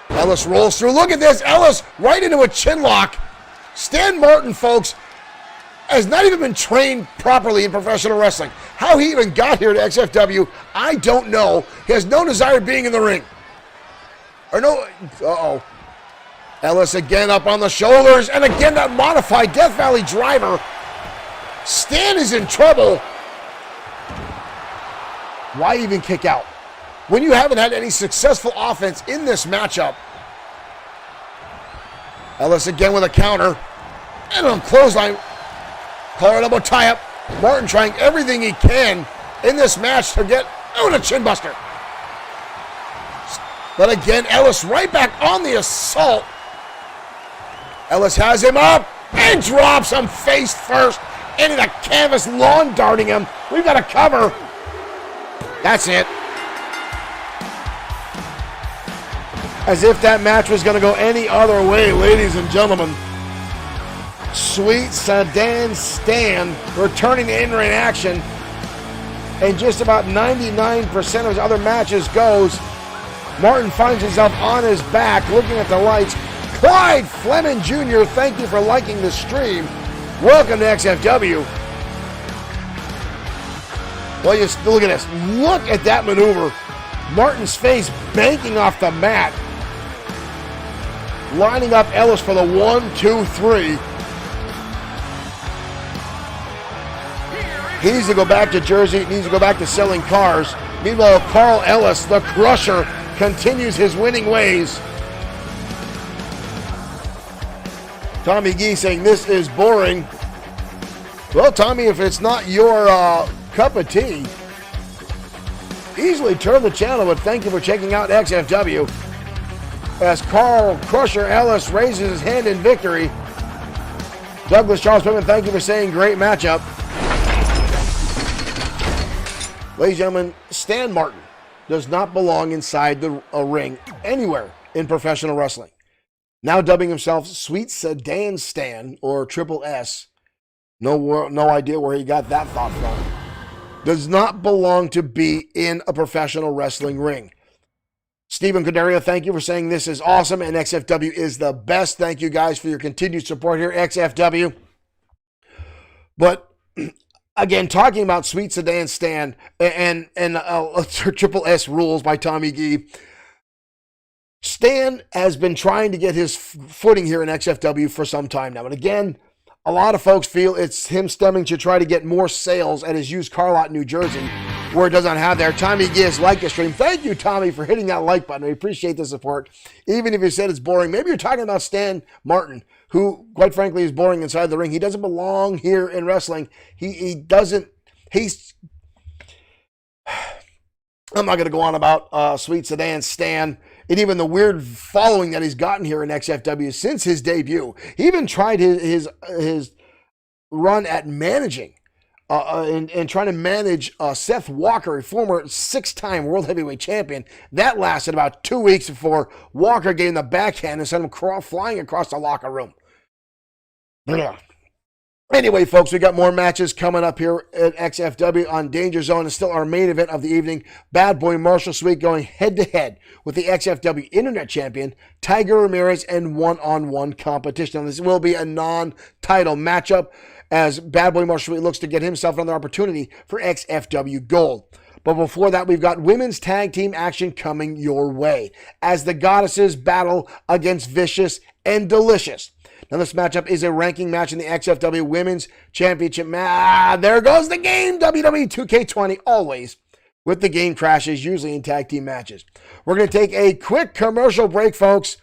Ellis rolls through. Look at this. Ellis right into a chin lock. Stan Martin, folks, has not even been trained properly in professional wrestling. How he even got here to XFW, I don't know. He has no desire of being in the ring. Or no, uh-oh. Ellis again up on the shoulders, and again that modified Death Valley driver. Stan is in trouble. Why even kick out? When you haven't had any successful offense in this matchup. Ellis again with a counter. And on clothesline. Collar elbow tie-up. Martin trying everything he can in this match to get a chin buster. But again, Ellis right back on the assault. Ellis has him up and drops him face first into the canvas, lawn darting him. We've got a cover. That's it. As if that match was going to go any other way, ladies and gentlemen. Sweet Sedan Stan returning to in-ring action. And just about 99% of his other matches goes. Martin finds himself on his back looking at the lights. Clyde Fleming Jr., thank you for liking the stream. Welcome to XFW. Well, you look at this. Look at that maneuver. Martin's face banking off the mat. Lining up Ellis for the 1, 2, 3. He needs to go back to Jersey. He needs to go back to selling cars. Meanwhile, Carl Ellis, the Crusher, continues his winning ways. Tommy Gee saying this is boring. Well, Tommy, if it's not your cup of tea, easily turn the channel, but thank you for checking out XFW. As Carl Crusher Ellis raises his hand in victory. Douglas Charles Pittman, thank you for saying great matchup. Ladies and gentlemen, Stan Martin does not belong inside a ring anywhere in professional wrestling. Now dubbing himself Sweet Sedan Stan, or Triple S. No idea where he got that thought from. Does not belong to be in a professional wrestling ring. Stephen Cadaria, thank you for saying this is awesome and XFW is the best. Thank you guys for your continued support here, XFW. But again, talking about Sweet Sedan Stan and Triple S Rules by Tommy Gee. Stan has been trying to get his footing here in XFW for some time now. And again, a lot of folks feel it's him stemming to try to get more sales at his used car lot in New Jersey, where it doesn't have there. Tommy Gibbs liked the stream. Thank you, Tommy, for hitting that like button. We appreciate the support. Even if you said it's boring, maybe you're talking about Stan Martin, who, quite frankly, is boring inside the ring. He doesn't belong here in wrestling. I'm not going to go on about Sweet Sedan Stan and even the weird following that he's gotten here in XFW since his debut. He even tried his run at managing and trying to manage Seth Walker, a former 6-time World Heavyweight Champion. That lasted about 2 weeks before Walker gave him the backhand and sent him flying across the locker room. Anyway, folks, we got more matches coming up here at XFW on Danger Zone. It's still our main event of the evening. Bad Boy Marshall Sweet going head-to-head with the XFW Internet Champion, Tiger Ramirez, and one-on-one competition. Now, this will be a non-title matchup as Bad Boy Marshall Sweet looks to get himself another opportunity for XFW Gold. But before that, we've got women's tag team action coming your way as the Goddesses battle against Vicious and Delicious. Now, this matchup is a ranking match in the XFW Women's Championship match. There goes the game, WWE 2K20, always with the game crashes, usually in tag team matches. We're going to take a quick commercial break, folks,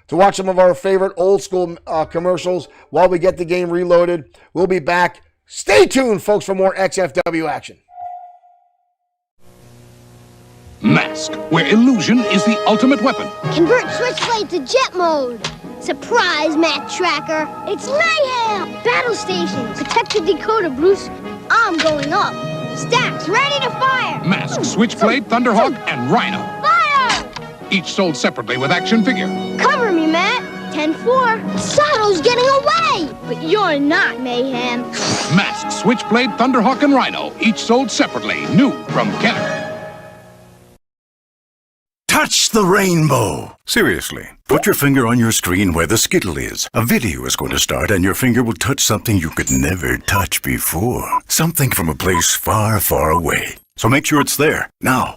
to watch some of our favorite old school commercials while we get the game reloaded. We'll be back. Stay tuned, folks, for more XFW action. Mask, where illusion is the ultimate weapon. Convert Switchblade to jet mode. Surprise, Matt Tracker. It's mayhem. Battle station. Protect the decoder, Bruce. I'm going up. Stacks ready to fire. Mask, Switchblade, Thunderhawk, and Rhino. Fire! Each sold separately with action figure. Cover me, Matt. 10-4. Sato's getting away. But you're not, Mayhem. Mask, Switchblade, Thunderhawk, and Rhino. Each sold separately. New from Kenner. Touch the rainbow! Seriously, put your finger on your screen where the Skittle is. A video is going to start and your finger will touch something you could never touch before. Something from a place far, far away. So make sure it's there, now.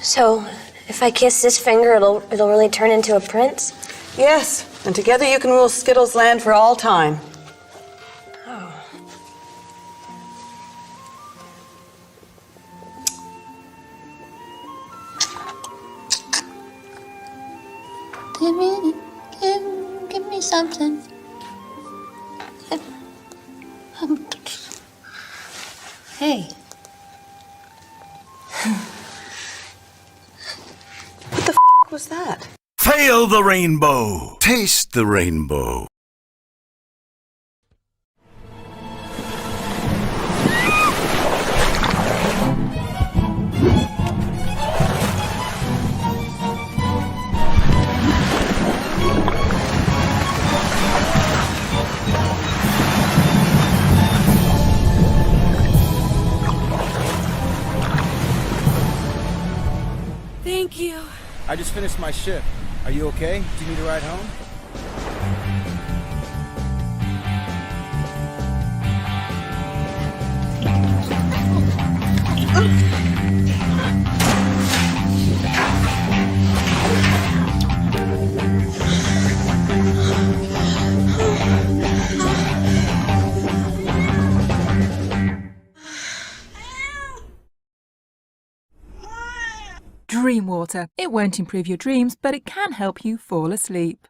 So, if I kiss this finger, it'll really turn into a prince? Yes, and together you can rule Skittles Land for all time. Give me something. Hey. What the was that? Fail the rainbow! Taste the rainbow. Thank you. I just finished my shift. Are you okay? Do you need a ride home? Dream Water. It won't improve your dreams, but it can help you fall asleep.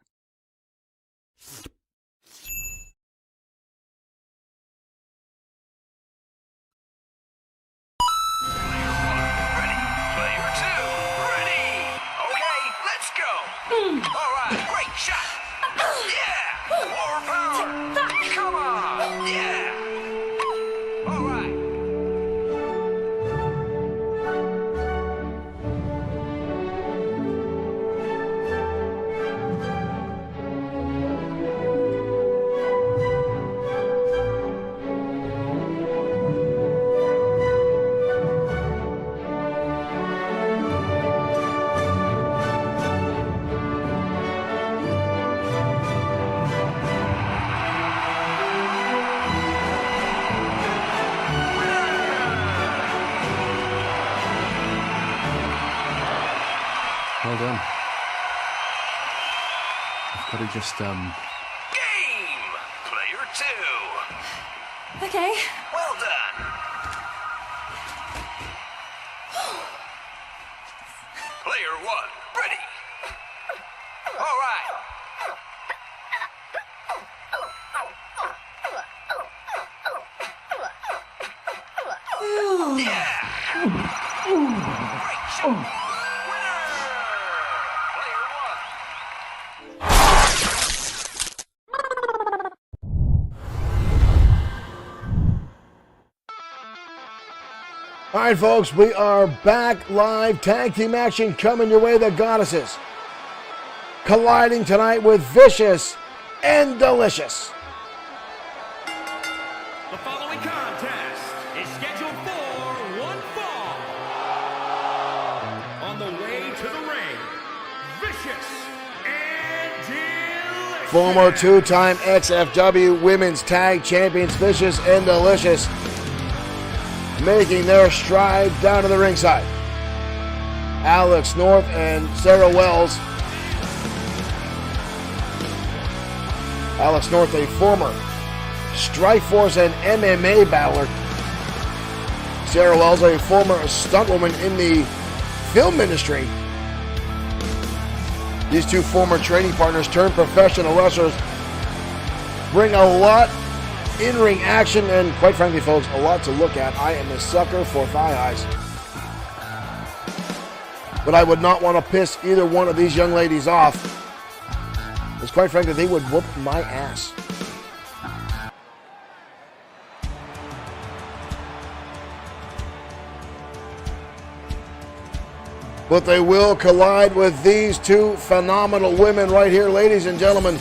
Better just, Game! Player 2. Okay. Well done. Player 1, ready. All right. Yeah. Great shot. Winner. Player 1. All right, folks, we are back live. Tag team action coming your way. The Goddesses colliding tonight with Vicious and Delicious. The following contest is scheduled for one fall. On the way to the ring, Vicious and Delicious. Former two-time XFW Women's Tag Champions Vicious and Delicious making their stride down to the ringside. Alex North and Sarah Wells. Alex North, a former Strikeforce and MMA battler. Sarah Wells, a former stuntwoman in the film industry. These two former training partners turned professional wrestlers bring a lot in-ring action and, quite frankly, folks, a lot to look at. I am a sucker for thigh highs. But I would not want to piss either one of these young ladies off, because, quite frankly, they would whoop my ass. But they will collide with these two phenomenal women right here, ladies and gentlemen.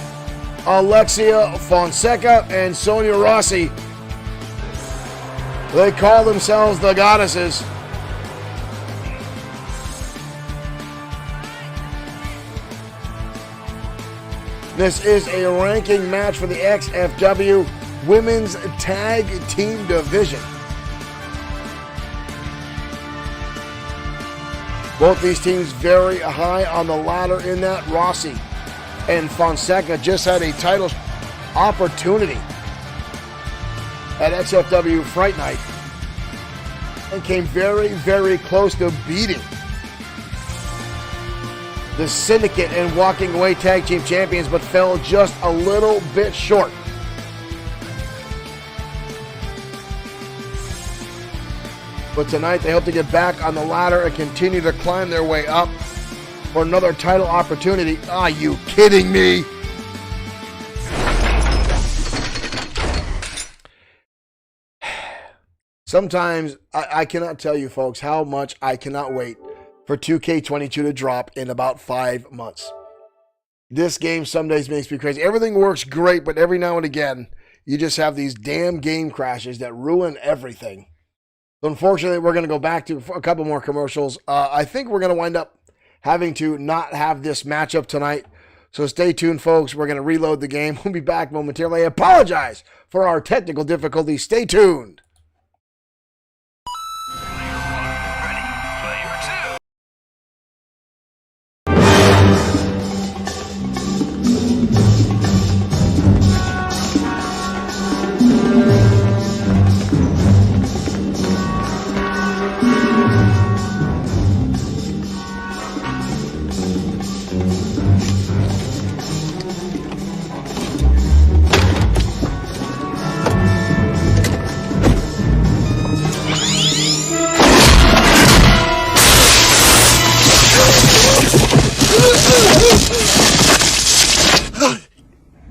Alexia Fonseca and Sonia Rossi. They call themselves the Goddesses. This is a ranking match for the XFW Women's Tag Team Division. Both these teams very high on the ladder in that. Rossi and Fonseca just had a title opportunity at XFW Fright Night and came very, very close to beating the Syndicate and walking away tag team champions, but fell just a little bit short. But tonight they hope to get back on the ladder and continue to climb their way up for another title opportunity. Are you kidding me? Sometimes I cannot tell you, folks, how much I cannot wait for 2K22 to drop in about 5 months. This game some days makes me crazy. Everything works great, but every now and again, you just have these damn game crashes that ruin everything. So unfortunately, we're going to go back to a couple more commercials. I think we're going to wind up having to not have this matchup tonight. So stay tuned, folks. We're going to reload the game. We'll be back momentarily. I apologize for our technical difficulties. Stay tuned.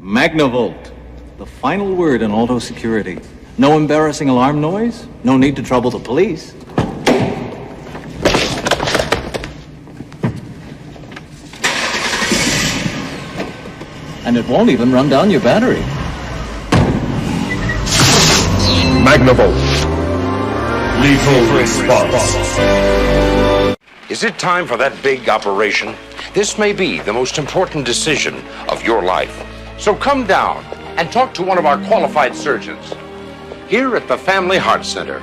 Magnavolt, the final word in auto security. No embarrassing alarm noise, no need to trouble the police. And it won't even run down your battery. Magnavolt. Lethal response. Is it time for that big operation? This may be the most important decision of your life. So come down and talk to one of our qualified surgeons. Here at the Family Heart Center,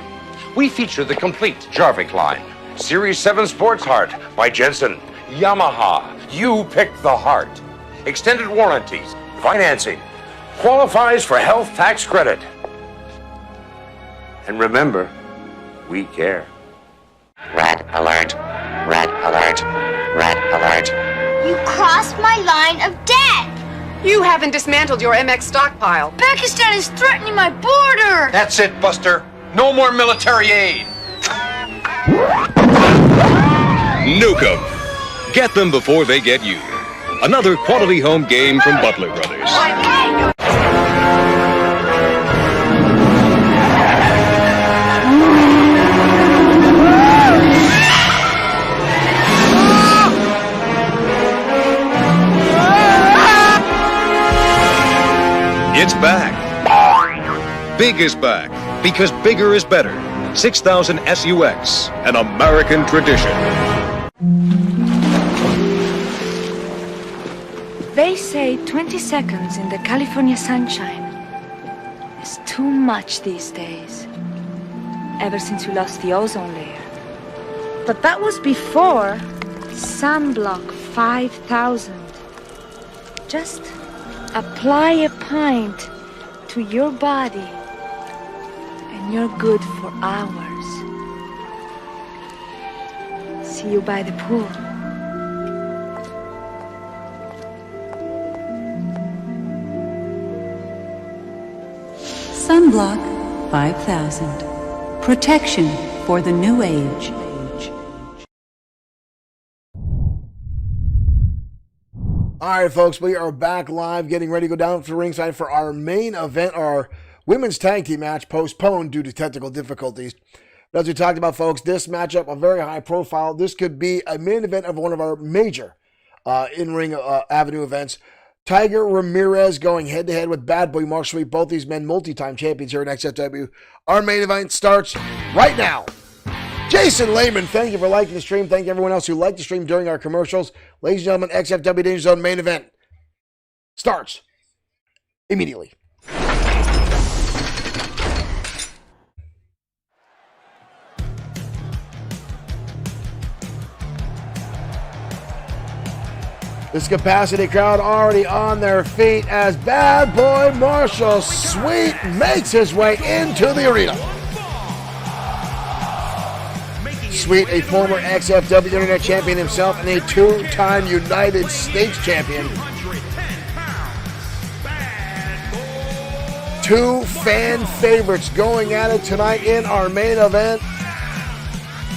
we feature the complete Jarvik line. Series 7 Sports Heart by Jensen. Yamaha, you pick the heart. extended warranties, financing, qualifies for health tax credit. And remember, we care. Red alert. Red alert. Red alert. You crossed my line of death! You haven't dismantled your MX stockpile. Pakistan is threatening my border! That's it, Buster. No more military aid. Nuke 'em. Get them before they get you. Another quality home game from Butler Brothers. It's back. Big is back because bigger is better. 6000 SUX, an American tradition. They say 20 seconds in the California sunshine is too much these days. Ever since we lost the ozone layer. But that was before Sunblock 5000. Just apply a pint to your body and you're good for hours. See you by the pool. Sunblock 5000. Protection for the new age. All right, folks, we are back live, getting ready to go down to ringside for our main event, our women's tag team match, postponed due to technical difficulties. But as we talked about, folks, this matchup, a very high profile. This could be a main event of one of our major in-ring avenue events. Tiger Ramirez going head-to-head with Bad Boy Mark Sweet, both these men multi-time champions here at XFW. Our main event starts right now. Jason Lehman, thank you for liking the stream. Thank you everyone else who liked the stream during our commercials. Ladies and gentlemen, XFW Danger Zone main event starts immediately. This capacity crowd already on their feet as Bad Boy Marshall Sweet makes his way into the arena. Sweet, a former XFW Internet champion himself and a two-time United States champion. Two fan favorites going at it tonight in our main event.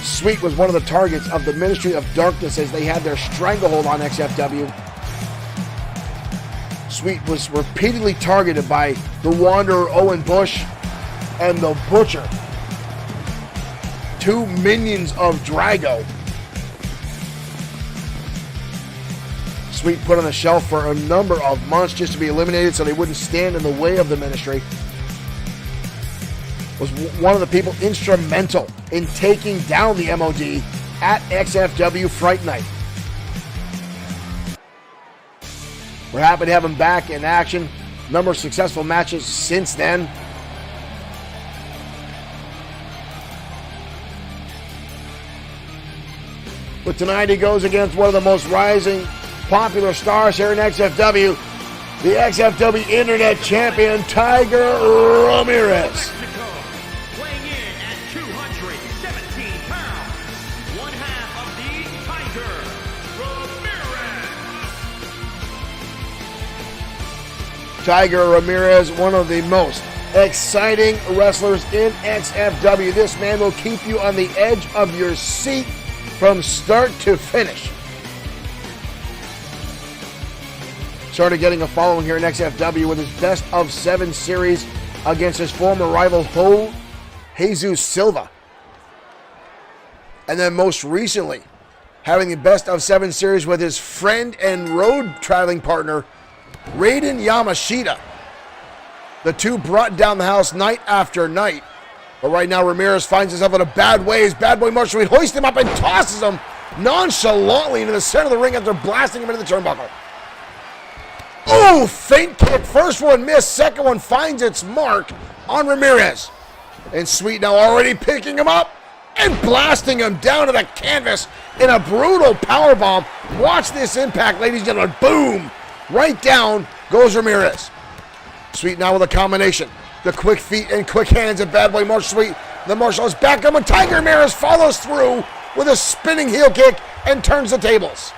Sweet was one of the targets of the Ministry of Darkness as they had their stranglehold on XFW. Sweet was repeatedly targeted by the Wanderer Owen Bush and the Butcher. Two minions of Drago. Sweet put on the shelf for a number of months just to be eliminated so they wouldn't stand in the way of the Ministry. Was one of the people instrumental in taking down the MOD at XFW Fright Night. We're happy to have him back in action. Number of successful matches since then. But tonight he goes against one of the most rising popular stars here in XFW, the XFW Internet Champion, Tiger Ramirez. Weighing in at 217 pounds, one half of the Tiger Ramirez. Tiger Ramirez, one of the most exciting wrestlers in XFW. This man will keep you on the edge of your seat from start to finish. Started getting a following here in XFW with his best of 7 series against his former rival Jesus Silva. And then most recently, having the best of 7 series with his friend and road traveling partner, Raiden Yamashita. The two brought down the house night after night. But right now, Ramirez finds himself in a bad way as Bad Boy Marshall hoists him up and tosses him nonchalantly into the center of the ring after blasting him into the turnbuckle. Oh, feint kick. First one missed. Second one finds its mark on Ramirez. And Sweet now already picking him up and blasting him down to the canvas in a brutal powerbomb. Watch this impact, ladies and gentlemen. Boom. Right down goes Ramirez. Sweet now with a combination. The quick feet and quick hands of Bad Boy Marshall Sweet. The Marshall is back on when Tiger Ramirez follows through with a spinning heel kick and turns the tables.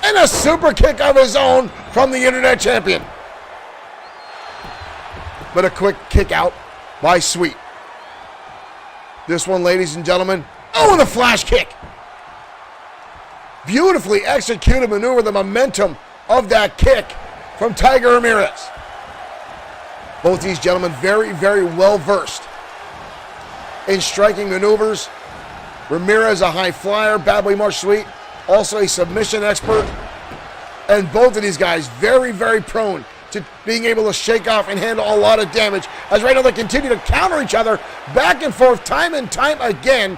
And a super kick of his own from the Internet Champion. But a quick kick out by Sweet. This one, ladies and gentlemen. Oh, and a flash kick. Beautifully executed maneuver, the momentum of that kick from Tiger Ramirez. Both these gentlemen very, very well versed in striking maneuvers. Ramirez, a high flyer. Bad Boy Marshall Sweet, also a submission expert. And both of these guys very, very prone to being able to shake off and handle a lot of damage. As right now they continue to counter each other back and forth time and time again.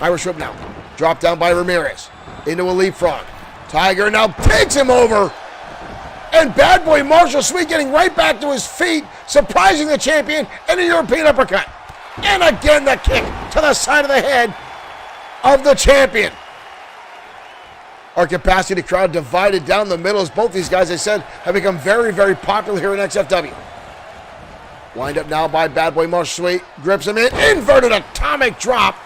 Irish whip now. Dropped down by Ramirez. Into a leapfrog. Tiger now takes him over. And Bad Boy Marshall Sweet getting right back to his feet, surprising the champion, and a European uppercut. And again the kick to the side of the head of the champion. Our capacity crowd divided down the middle as both these guys, I said, have become very, very popular here in XFW. Wind up now by Bad Boy Marshall Sweet. Grips him in. Inverted atomic drop.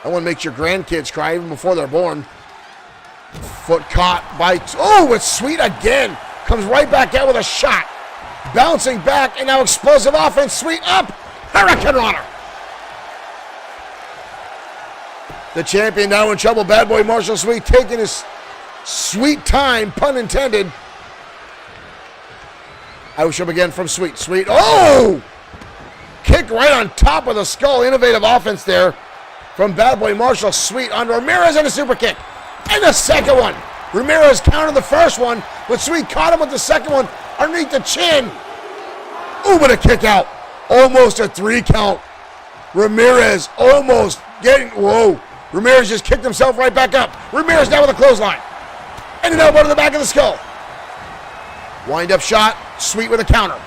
That one makes your grandkids cry even before they're born. Foot caught by... Oh, it's Sweet again. Comes right back out with a shot. Bouncing back, and now explosive offense. Sweet up. Hurricane Runner. The champion now in trouble. Bad Boy Marshall Sweet taking his sweet time, pun intended. Irish whip again from Sweet. Sweet. Oh! Kick right on top of the skull. Innovative offense there from Bad Boy Marshall Sweet on Ramirez, and a super kick. And the second one. Ramirez countered the first one, but Sweet caught him with the second one underneath the chin. Ooh, but a kick out. Almost a 3 count. Ramirez almost getting... Whoa. Ramirez just kicked himself right back up. Ramirez now with a clothesline. And an elbow to the back of the skull. Wind up shot. Sweet with a counter.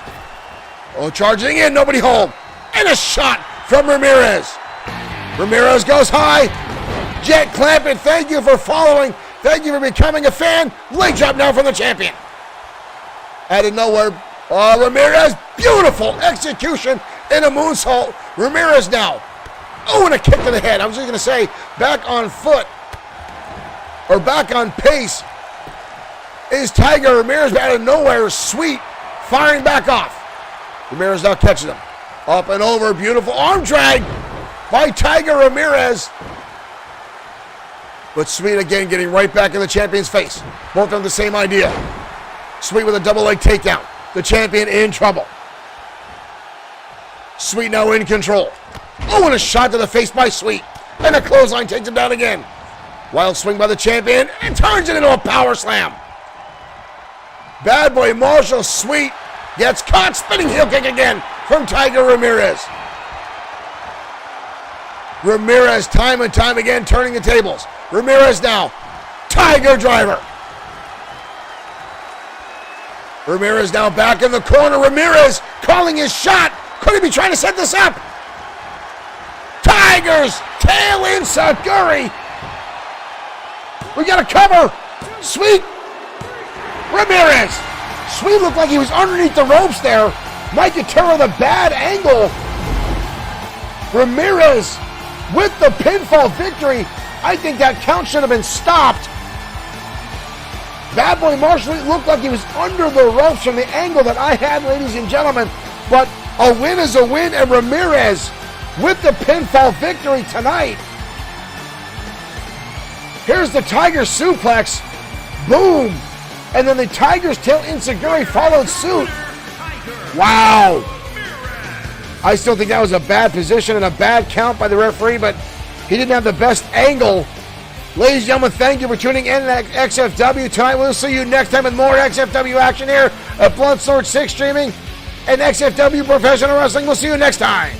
Oh, charging in. Nobody home. And a shot from Ramirez. Ramirez goes high. Jet clamping. Thank you for following. Thank you for becoming a fan. Leg drop now from the champion. Out of nowhere. Ramirez. Beautiful execution in a moonsault. Ramirez now. Oh, and a kick to the head. I was just going to say, back on foot, or back on pace, is Tiger Ramirez. Out of nowhere, Sweet, firing back off. Ramirez now catches him. Up and over, beautiful arm drag by Tiger Ramirez. But Sweet again getting right back in the champion's face. Both on the same idea. Sweet with a double leg takedown. The champion in trouble. Sweet now in control. Oh, and a shot to the face by Sweet. And a clothesline takes him down again. Wild swing by the champion and turns it into a power slam. Bad Boy Marshall Sweet gets caught. Spinning heel kick again from Tiger Ramirez. Ramirez time and time again turning the tables. Ramirez now. Tiger driver. Ramirez now back in the corner. Ramirez calling his shot. Could he be trying to set this up? Tiger's tail in Saguri. We got a cover. Sweet. Ramirez. Sweet looked like he was underneath the ropes there. Mike Aturo the bad angle. Ramirez with the pinfall victory. I think that count should have been stopped. Bad Boy Marshall looked like he was under the ropes from the angle that I had, ladies and gentlemen. But a win is a win, and Ramirez with the pinfall victory tonight. Here's the Tiger suplex. Boom. And then the Tiger's tail enziguri followed suit. Wow. I still think that was a bad position and a bad count by the referee, but he didn't have the best angle. Ladies and gentlemen, thank you for tuning in at XFW tonight. We'll see you next time with more XFW action here at Bloodsword6 Streaming and XFW Professional Wrestling. We'll see you next time.